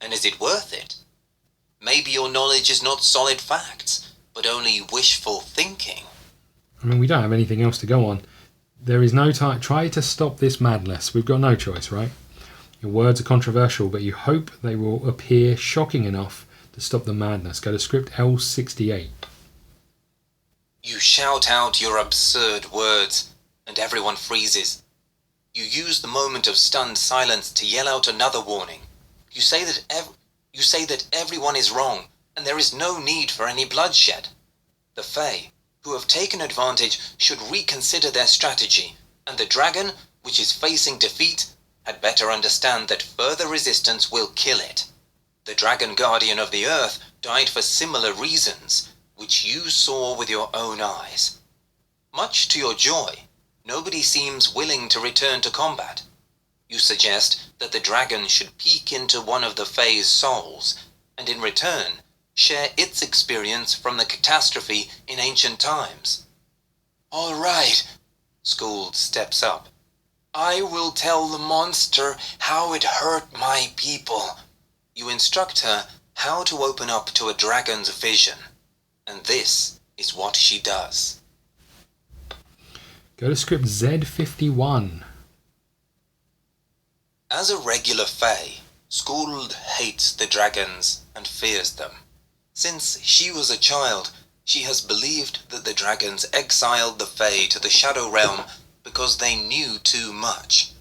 And is it worth it? Maybe your knowledge is not solid facts, but only wishful thinking. I mean, we don't have anything else to go on. There is no time. Try to stop this madness. We've got no choice, right? Your words are controversial, but you hope they will appear shocking enough to stop the madness. Go to script L68. You shout out your absurd words, and everyone freezes. You use the moment of stunned silence to yell out another warning. You say that everyone is wrong, and there is no need for any bloodshed. The Fae, who have taken advantage, should reconsider their strategy, and the dragon, which is facing defeat, had better understand that further resistance will kill it. The Dragon Guardian of the Earth died for similar reasons, which you saw with your own eyes. Much to your joy, nobody seems willing to return to combat. You suggest that the dragon should peek into one of the Fae's souls, and in return, share its experience from the catastrophe in ancient times. All right, Skuld steps up. I will tell the monster how it hurt my people. You instruct her how to open up to a dragon's vision, and this is what she does. Go to script Z51. As a regular Fae, Skuld hates the dragons and fears them. Since she was a child, she has believed that the dragons exiled the Fae to the Shadow Realm because they knew too much.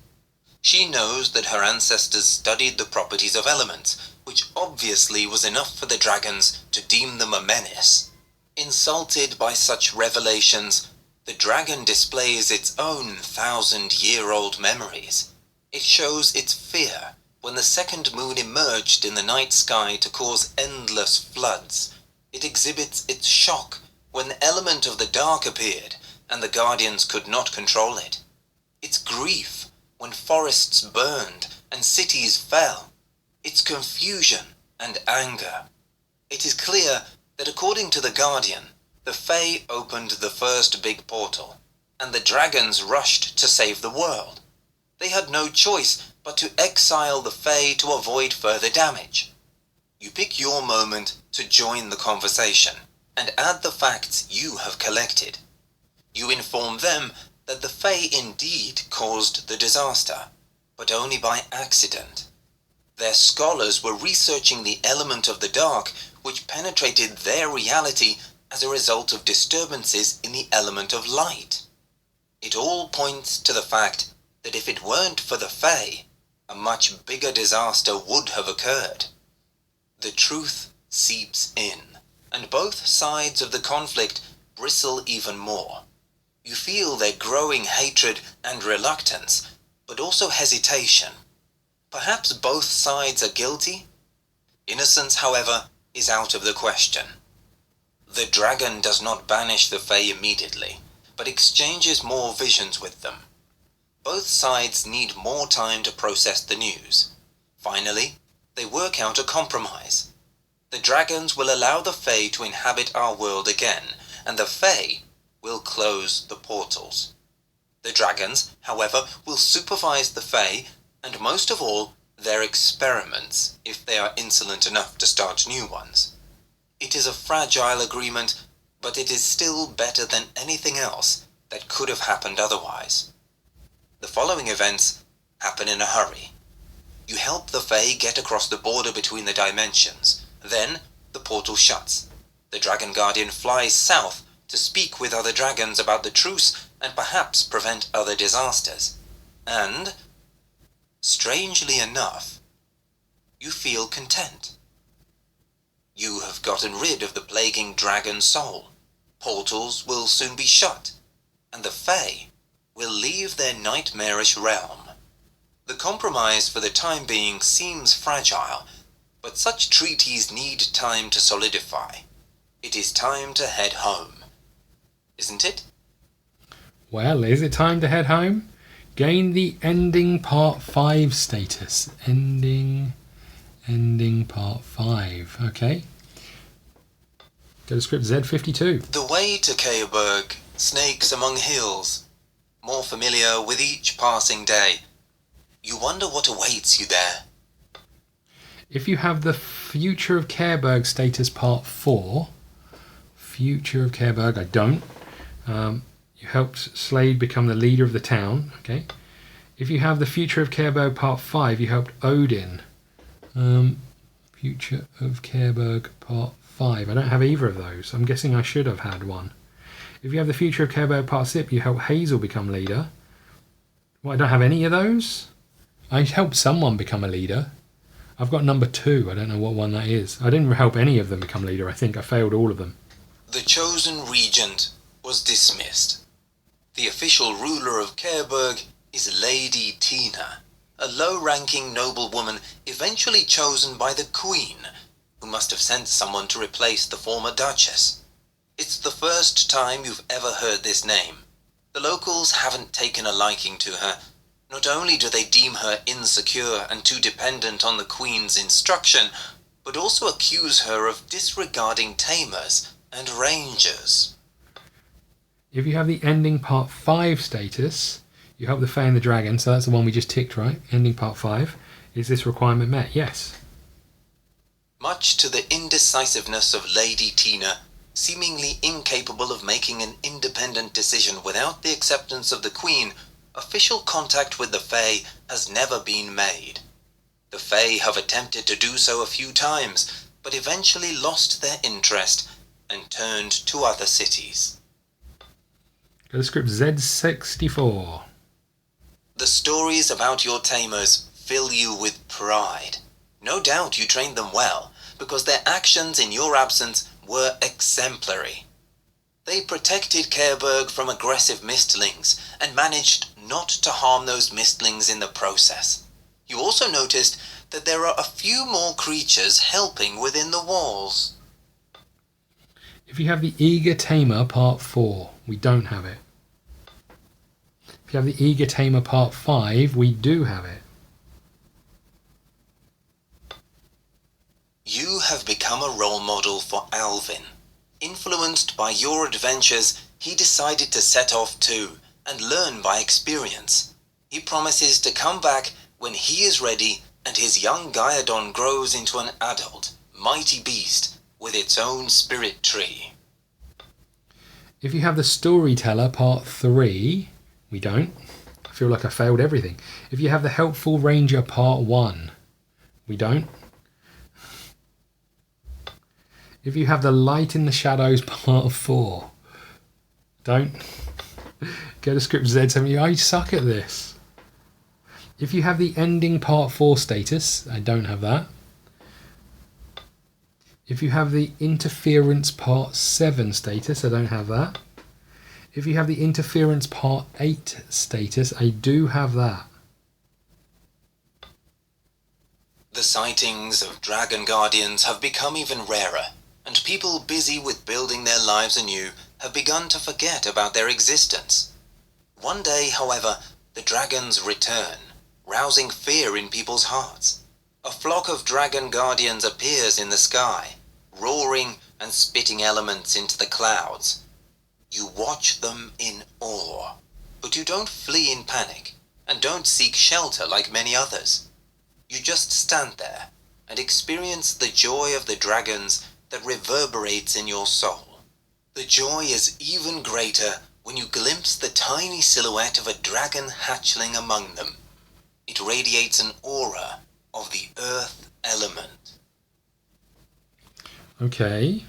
She knows that her ancestors studied the properties of elements, which obviously was enough for the dragons to deem them a menace. Insulted by such revelations, the dragon displays its own 1,000-year-old memories. It shows its fear when the second moon emerged in the night sky to cause endless floods. It exhibits its shock when the element of the dark appeared and the guardians could not control it. Its grief when forests burned and cities fell. Its confusion and anger. It is clear that according to the Guardian, the Fae opened the first big portal, and the dragons rushed to save the world. They had no choice but to exile the Fae to avoid further damage. You pick your moment to join the conversation, and add the facts you have collected. You inform them that the Fae indeed caused the disaster, but only by accident. Their scholars were researching the element of the dark which penetrated their reality as a result of disturbances in the element of light. It all points to the fact that if it weren't for the Fae, a much bigger disaster would have occurred. The truth seeps in, and both sides of the conflict bristle even more. You feel their growing hatred and reluctance, but also hesitation. Perhaps both sides are guilty? Innocence, however, is out of the question. The dragon does not banish the Fae immediately, but exchanges more visions with them. Both sides need more time to process the news. Finally, they work out a compromise. The dragons will allow the Fae to inhabit our world again, and the Fae will close the portals. The dragons, however, will supervise the Fae, and most of all, their experiments, if they are insolent enough to start new ones. It is a fragile agreement, but it is still better than anything else that could have happened otherwise. The following events happen in a hurry. You help the Fae get across the border between the dimensions. Then, the portal shuts. The Dragon Guardian flies south to speak with other dragons about the truce and perhaps prevent other disasters. And, strangely enough, you feel content. You have gotten rid of the plaguing dragon soul. Portals will soon be shut, and the Fae will leave their nightmarish realm. The compromise for the time being seems fragile, but such treaties need time to solidify. It is time to head home. Isn't it? Well, is it time to head home? Gain the ending part 5 status. Ending part 5. Okay. Go to script Z52. The way to Keoburg snakes among hills, more familiar with each passing day. You wonder what awaits you there. If you have the Future of Keoburg status part 4, Future of Keoburg, I don't. You helped Slade become the leader of the town. Okay. If you have the Future of Keoburg part 5, you helped Odin. Future of Keoburg part 5. I don't have either of those. I'm guessing I should have had one. If you have the Future of Keoburg part 6, you helped Hazel become leader. Well, I don't have any of those. I helped someone become a leader. I've got number 2. I don't know what one that is. I didn't help any of them become leader. I think I failed all of them. The chosen regent was dismissed. The official ruler of Keoburg is Lady Tina, a low-ranking noblewoman eventually chosen by the Queen, who must have sent someone to replace the former Duchess. It's the first time you've ever heard this name. The locals haven't taken a liking to her. Not only do they deem her insecure and too dependent on the Queen's instruction, but also accuse her of disregarding tamers and rangers. If you have the ending part 5 status, you help the Fae and the Dragon, so that's the one we just ticked, right? Ending part 5. Is this requirement met? Yes. Much to the indecisiveness of Lady Tina, seemingly incapable of making an independent decision without the acceptance of the Queen, official contact with the Fae has never been made. The Fae have attempted to do so a few times, but eventually lost their interest and turned to other cities. Go to script Z64. The stories about your tamers fill you with pride. No doubt you trained them well, because their actions in your absence were exemplary. They protected Keoburg from aggressive mistlings and managed not to harm those mistlings in the process. You also noticed that there are a few more creatures helping within the walls. If you have the Eager Tamer part 4, we don't have it. If you have the Eager Tamer part 5, we do have it. You have become a role model for Alvin. Influenced by your adventures, he decided to set off too, and learn by experience. He promises to come back when he is ready and his young Gadodon grows into an adult, mighty beast with its own spirit tree. If you have the Storyteller part 3, we don't. I feel like I failed everything. If you have the Helpful Ranger part 1, we don't. If you have the Light in the Shadows part 4, don't go to script Z70. I suck at this. If you have the ending part 4 status, I don't have that. If you have the interference part 7 status, I don't have that. If you have the interference part 8 status, I do have that. The sightings of Dragon Guardians have become even rarer, and people busy with building their lives anew have begun to forget about their existence. One day, however, the dragons return, rousing fear in people's hearts. A flock of Dragon Guardians appears in the sky, roaring and spitting elements into the clouds. You watch them in awe, but you don't flee in panic, and don't seek shelter like many others. You just stand there and experience the joy of the dragons that reverberates in your soul. The joy is even greater when you glimpse the tiny silhouette of a dragon hatchling among them. It radiates an aura of the earth element. Okay.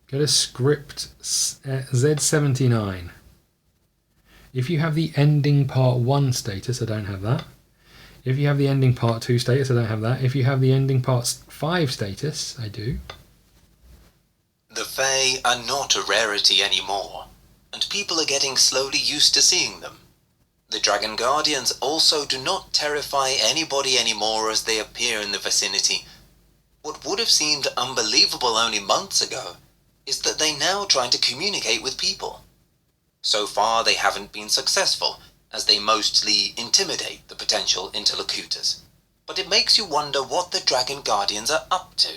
Go to script Z79. If you have the ending part 1 status, I don't have that. If you have the ending part 2 status, I don't have that. If you have the ending part 5 status, I do. The Fae are not a rarity anymore, and people are getting slowly used to seeing them. The Dragon Guardians also do not terrify anybody anymore as they appear in the vicinity. What would have seemed unbelievable only months ago is that they now try to communicate with people. So far they haven't been successful, as they mostly intimidate the potential interlocutors. But it makes you wonder what the Dragon Guardians are up to.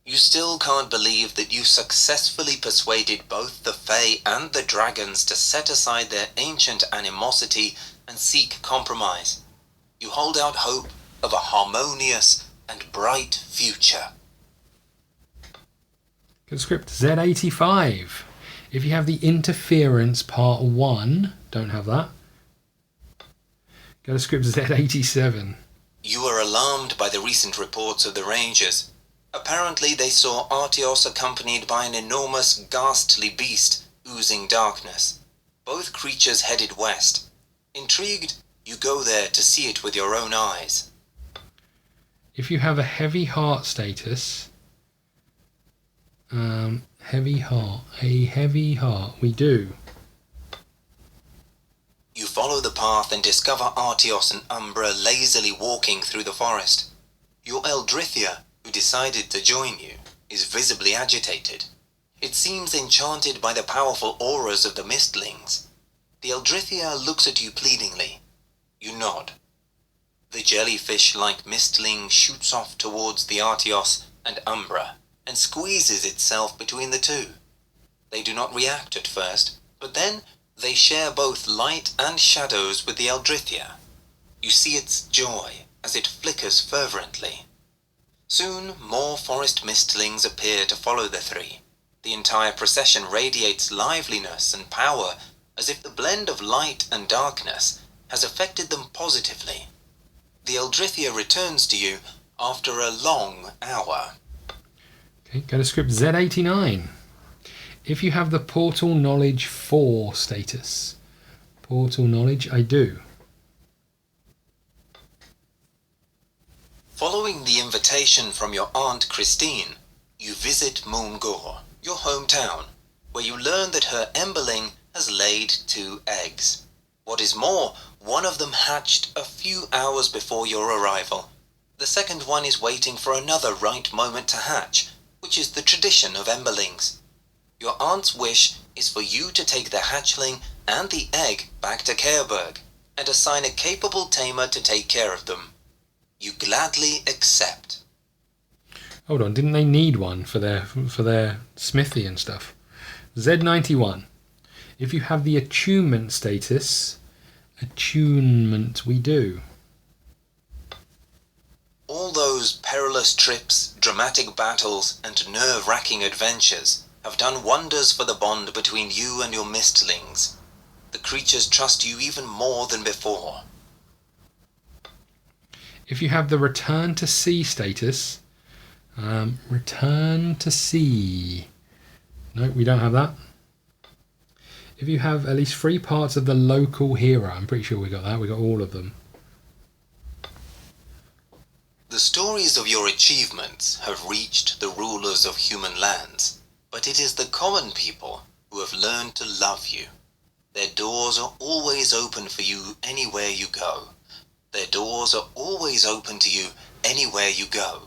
You still can't believe that you successfully persuaded both the Fae and the dragons to set aside their ancient animosity and seek compromise. You hold out hope of a harmonious and bright future. Go to script Z85. If you have the interference part 1, don't have that. Go to script Z87. You are alarmed by the recent reports of the Rangers. Apparently they saw Artios accompanied by an enormous, ghastly beast oozing darkness. Both creatures headed west. Intrigued, you go there to see it with your own eyes. If you have a heavy heart status, heavy heart, we do. You follow the path and discover Artios and Umbra lazily walking through the forest. Your Eldrithia, who decided to join you, is visibly agitated. It seems enchanted by the powerful auras of the Mistlings. The Eldrithia looks at you pleadingly. You nod. The jellyfish-like Mistling shoots off towards the Artios and Umbra and squeezes itself between the two. They do not react at first, but then they share both light and shadows with the Eldrithia. You see its joy as it flickers fervently. Soon more forest mistlings appear to follow the three. The entire procession radiates liveliness and power, as if the blend of light and darkness has affected them positively. The Eldrithia returns to you after a long hour. Okay, go to script Z89. If you have the Portal Knowledge 4 status. Portal Knowledge, I do. Following the invitation from your Aunt Christine, you visit Moongor, your hometown, where you learn that her Emberling has laid 2 eggs. What is more, one of them hatched a few hours before your arrival. The second one is waiting for another right moment to hatch, which is the tradition of Emberlings. Your aunt's wish is for you to take the hatchling and the egg back to Caerberg and assign a capable tamer to take care of them. You gladly accept. Hold on, didn't they need one for their smithy and stuff? Z91. If you have the attunement status, attunement we do. All those perilous trips, dramatic battles, and nerve-wracking adventures have done wonders for the bond between you and your mistlings. The creatures trust you even more than before. If you have the return to sea status, Return to sea. No, we don't have that. If you have at least 3 parts of the local hero, I'm pretty sure we got that. We got all of them. The stories of your achievements have reached the rulers of human lands, but it is the common people who have learned to love you. Their doors are always open for you anywhere you go. Their doors are always open to you anywhere you go.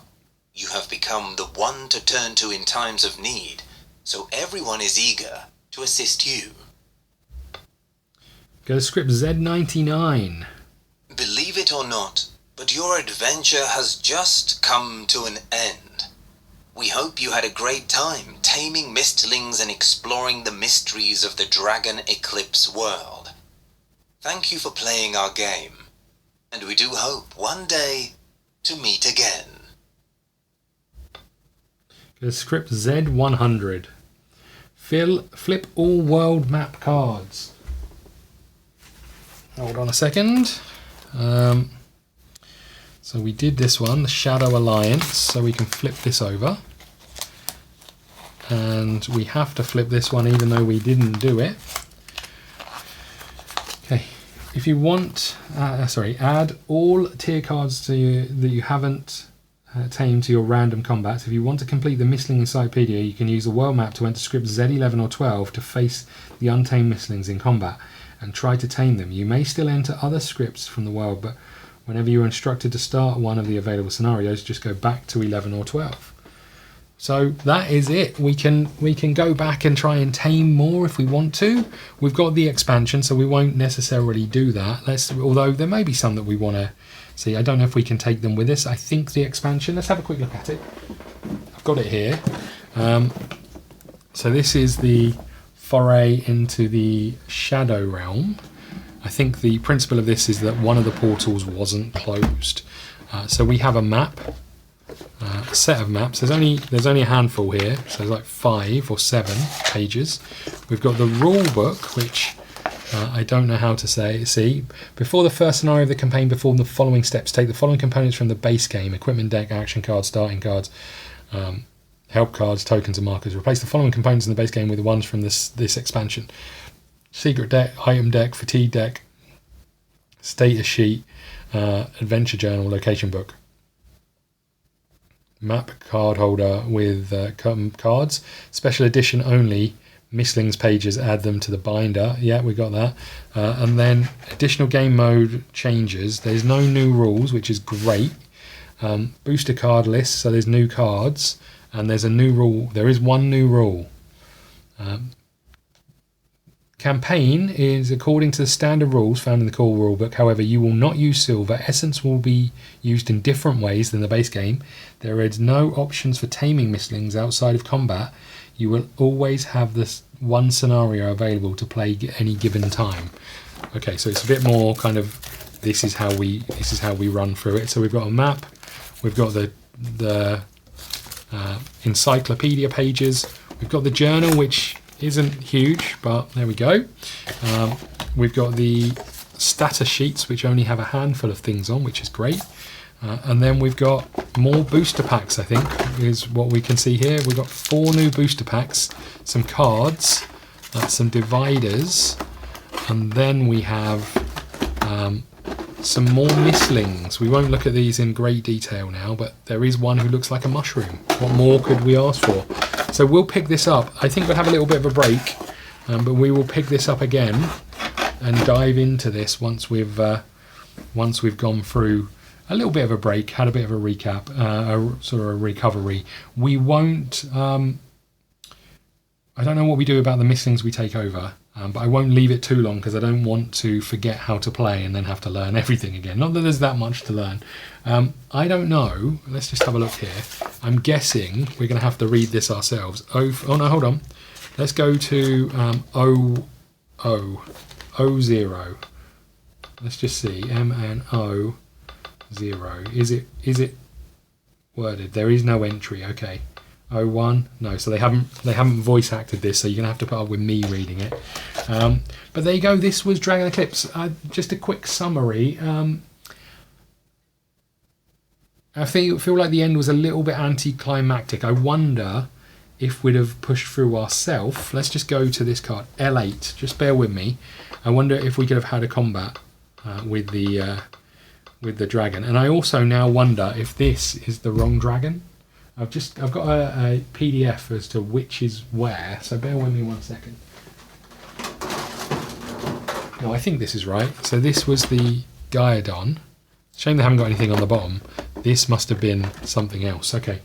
You have become the one to turn to in times of need, so everyone is eager to assist you. Go to script Z99. Believe it or not, but your adventure has just come to an end. We hope you had a great time taming mistlings and exploring the mysteries of the Dragon Eclipse world. Thank you for playing our game, and we do hope one day to meet again. Go to script Z100. Flip all world map cards. Hold on a second. So we did this one, the Shadow Alliance, so we can flip this over. And we have to flip this one even though we didn't do it. Okay, if you want, add all tier cards that you haven't tamed to your random combats. If you want to complete the Mistling Encyclopedia, you can use the world map to enter script Z11 or 12 to face the untamed Mistlings in combat and try to tame them. You may still enter other scripts from the world, but whenever you're instructed to start one of the available scenarios, just go back to 11 or 12. So that is it. We can go back and try and tame more if we want to. We've got the expansion, so we won't necessarily do that. Although there may be some that we want to see. I don't know if we can take them with us. I think the expansion. Let's have a quick look at it. I've got it here. So this is the foray into the Shadow Realm. I think the principle of this is that one of the portals wasn't closed. So we have a map. A set of maps. There's only a handful here, so there's like 5 or 7 pages. We've got the rule book, which I don't know how to see. Before the first scenario of the campaign, perform the following steps. Take the following components from the base game: equipment deck, action cards, starting cards, help cards, tokens, and markers. Replace the following components in the base game with the ones from this expansion: secret deck, item deck, fatigue deck, status sheet, adventure journal, location book. Map card holder with cards, special edition only, Mistlings pages, add them to the binder. Yeah, we got that. And then additional game mode changes. There's no new rules, which is great. Booster card list, so there's new cards, and there's a new rule. There is one new rule. Campaign is according to the standard rules found in the core rulebook. However, you will not use silver. Essence will be used in different ways than the base game. There is no options for taming Mistlings outside of combat. You will always have this one scenario available to play at any given time. Okay, so it's a bit more kind of this is how we run through it. So we've got a map. We've got the encyclopedia pages. We've got the journal, which isn't huge, but there we go. We've got the status sheets, which only have a handful of things on, which is great. And then we've got more booster packs, I think, is what we can see here. We've got 4 new booster packs, some cards, some dividers, and then we have some more Mistlings. We won't look at these in great detail now, but there is one who looks like a mushroom. What more could we ask for? So we'll pick this up. I think we'll have a little bit of a break, but we will pick this up again and dive into this once we've gone through a little bit of a break, had a bit of a recap, sort of a recovery. We won't. I don't know what we do about the Mistlings we take over, but I won't leave it too long because I don't want to forget how to play and then have to learn everything again. Not that there's that much to learn. I don't know. Let's just have a look here. I'm guessing we're going to have to read this ourselves. Oh no, hold on. Let's go to O0. Let's just see. MNO0. Is it worded? There is no entry. Okay. 01. No, so they haven't voice acted this, so you're gonna have to put up with me reading it. But there you go. This was Dragon Eclipse. Just a quick summary. I feel like the end was a little bit anticlimactic. I wonder if we'd have pushed through ourselves. Let's just go to this card, L8. Just bear with me. I wonder if we could have had a combat with the dragon. And I also now wonder if this is the wrong dragon. I've got a PDF as to which is where, so bear with me 1 second. No, I think this is right. So this was the Gadodon. Shame they haven't got anything on the bottom. This must have been something else. Okay.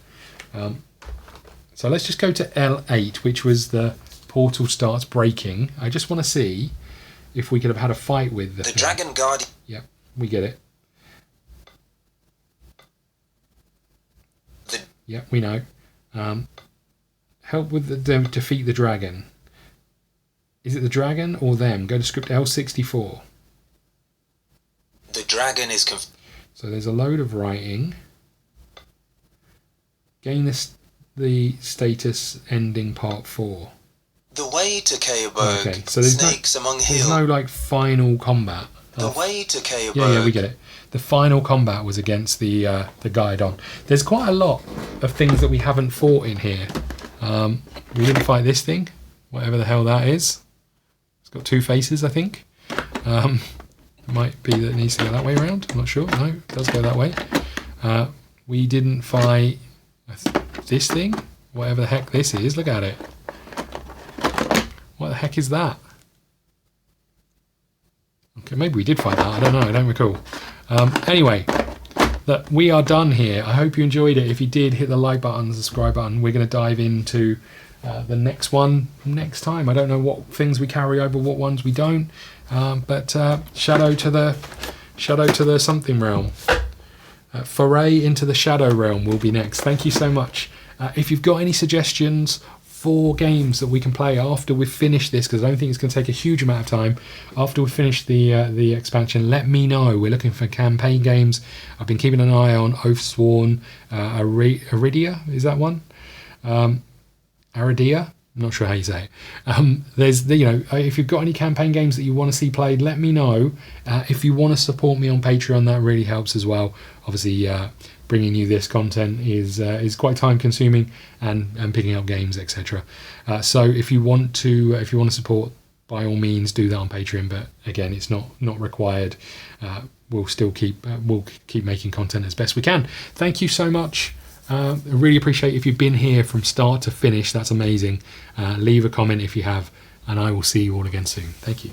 So let's just go to L8, which was the portal starts breaking. I just want to see if we could have had a fight with the Dragon Guard. Yep, we get it. Yep, we know. Help with the defeat the dragon. Is it the dragon or them? Go to script L64. The dragon is so there's a load of writing. Gain the status ending part 4. The way to Kaoberg. Okay, so there's snakes among hills. There's no like final combat. The way to Kaoberg. Yeah, we get it. The final combat was against the Gadodon. There's quite a lot of things that we haven't fought in here. We didn't fight this thing, whatever the hell that is. It's got 2 faces, I think. Might be that it needs to go that way around. I'm not sure. No, it does go that way. We didn't fight this thing, whatever the heck this is. Look at it. What the heck is that? Okay, maybe we did fight that. I don't know. I don't recall. Anyway, that we are done here. I hope you enjoyed it. If you did, hit the like button, subscribe button. We're going to dive into the next one next time. I don't know what things we carry over, what ones we don't. But shadow to the something realm. Foray into the shadow realm will be next. Thank you so much. If you've got any suggestions for games that we can play after we've finished this, because I don't think it's going to take a huge amount of time, after we've finished the expansion, let me know. We're looking for campaign games. I've been keeping an eye on Oathsworn, Aridia, is that one? Aridia? I'm not sure how you say it. If you've got any campaign games that you want to see played, let me know. If you want to support me on Patreon, that really helps as well. Obviously, bringing you this content is quite time consuming, and picking up games, etc. So if you want to support, by all means do that on Patreon. But again, it's not required. We'll keep making content as best we can. Thank you so much. I really appreciate if you've been here from start to finish. That's amazing. Leave a comment if you have, and I will see you all again soon. Thank you.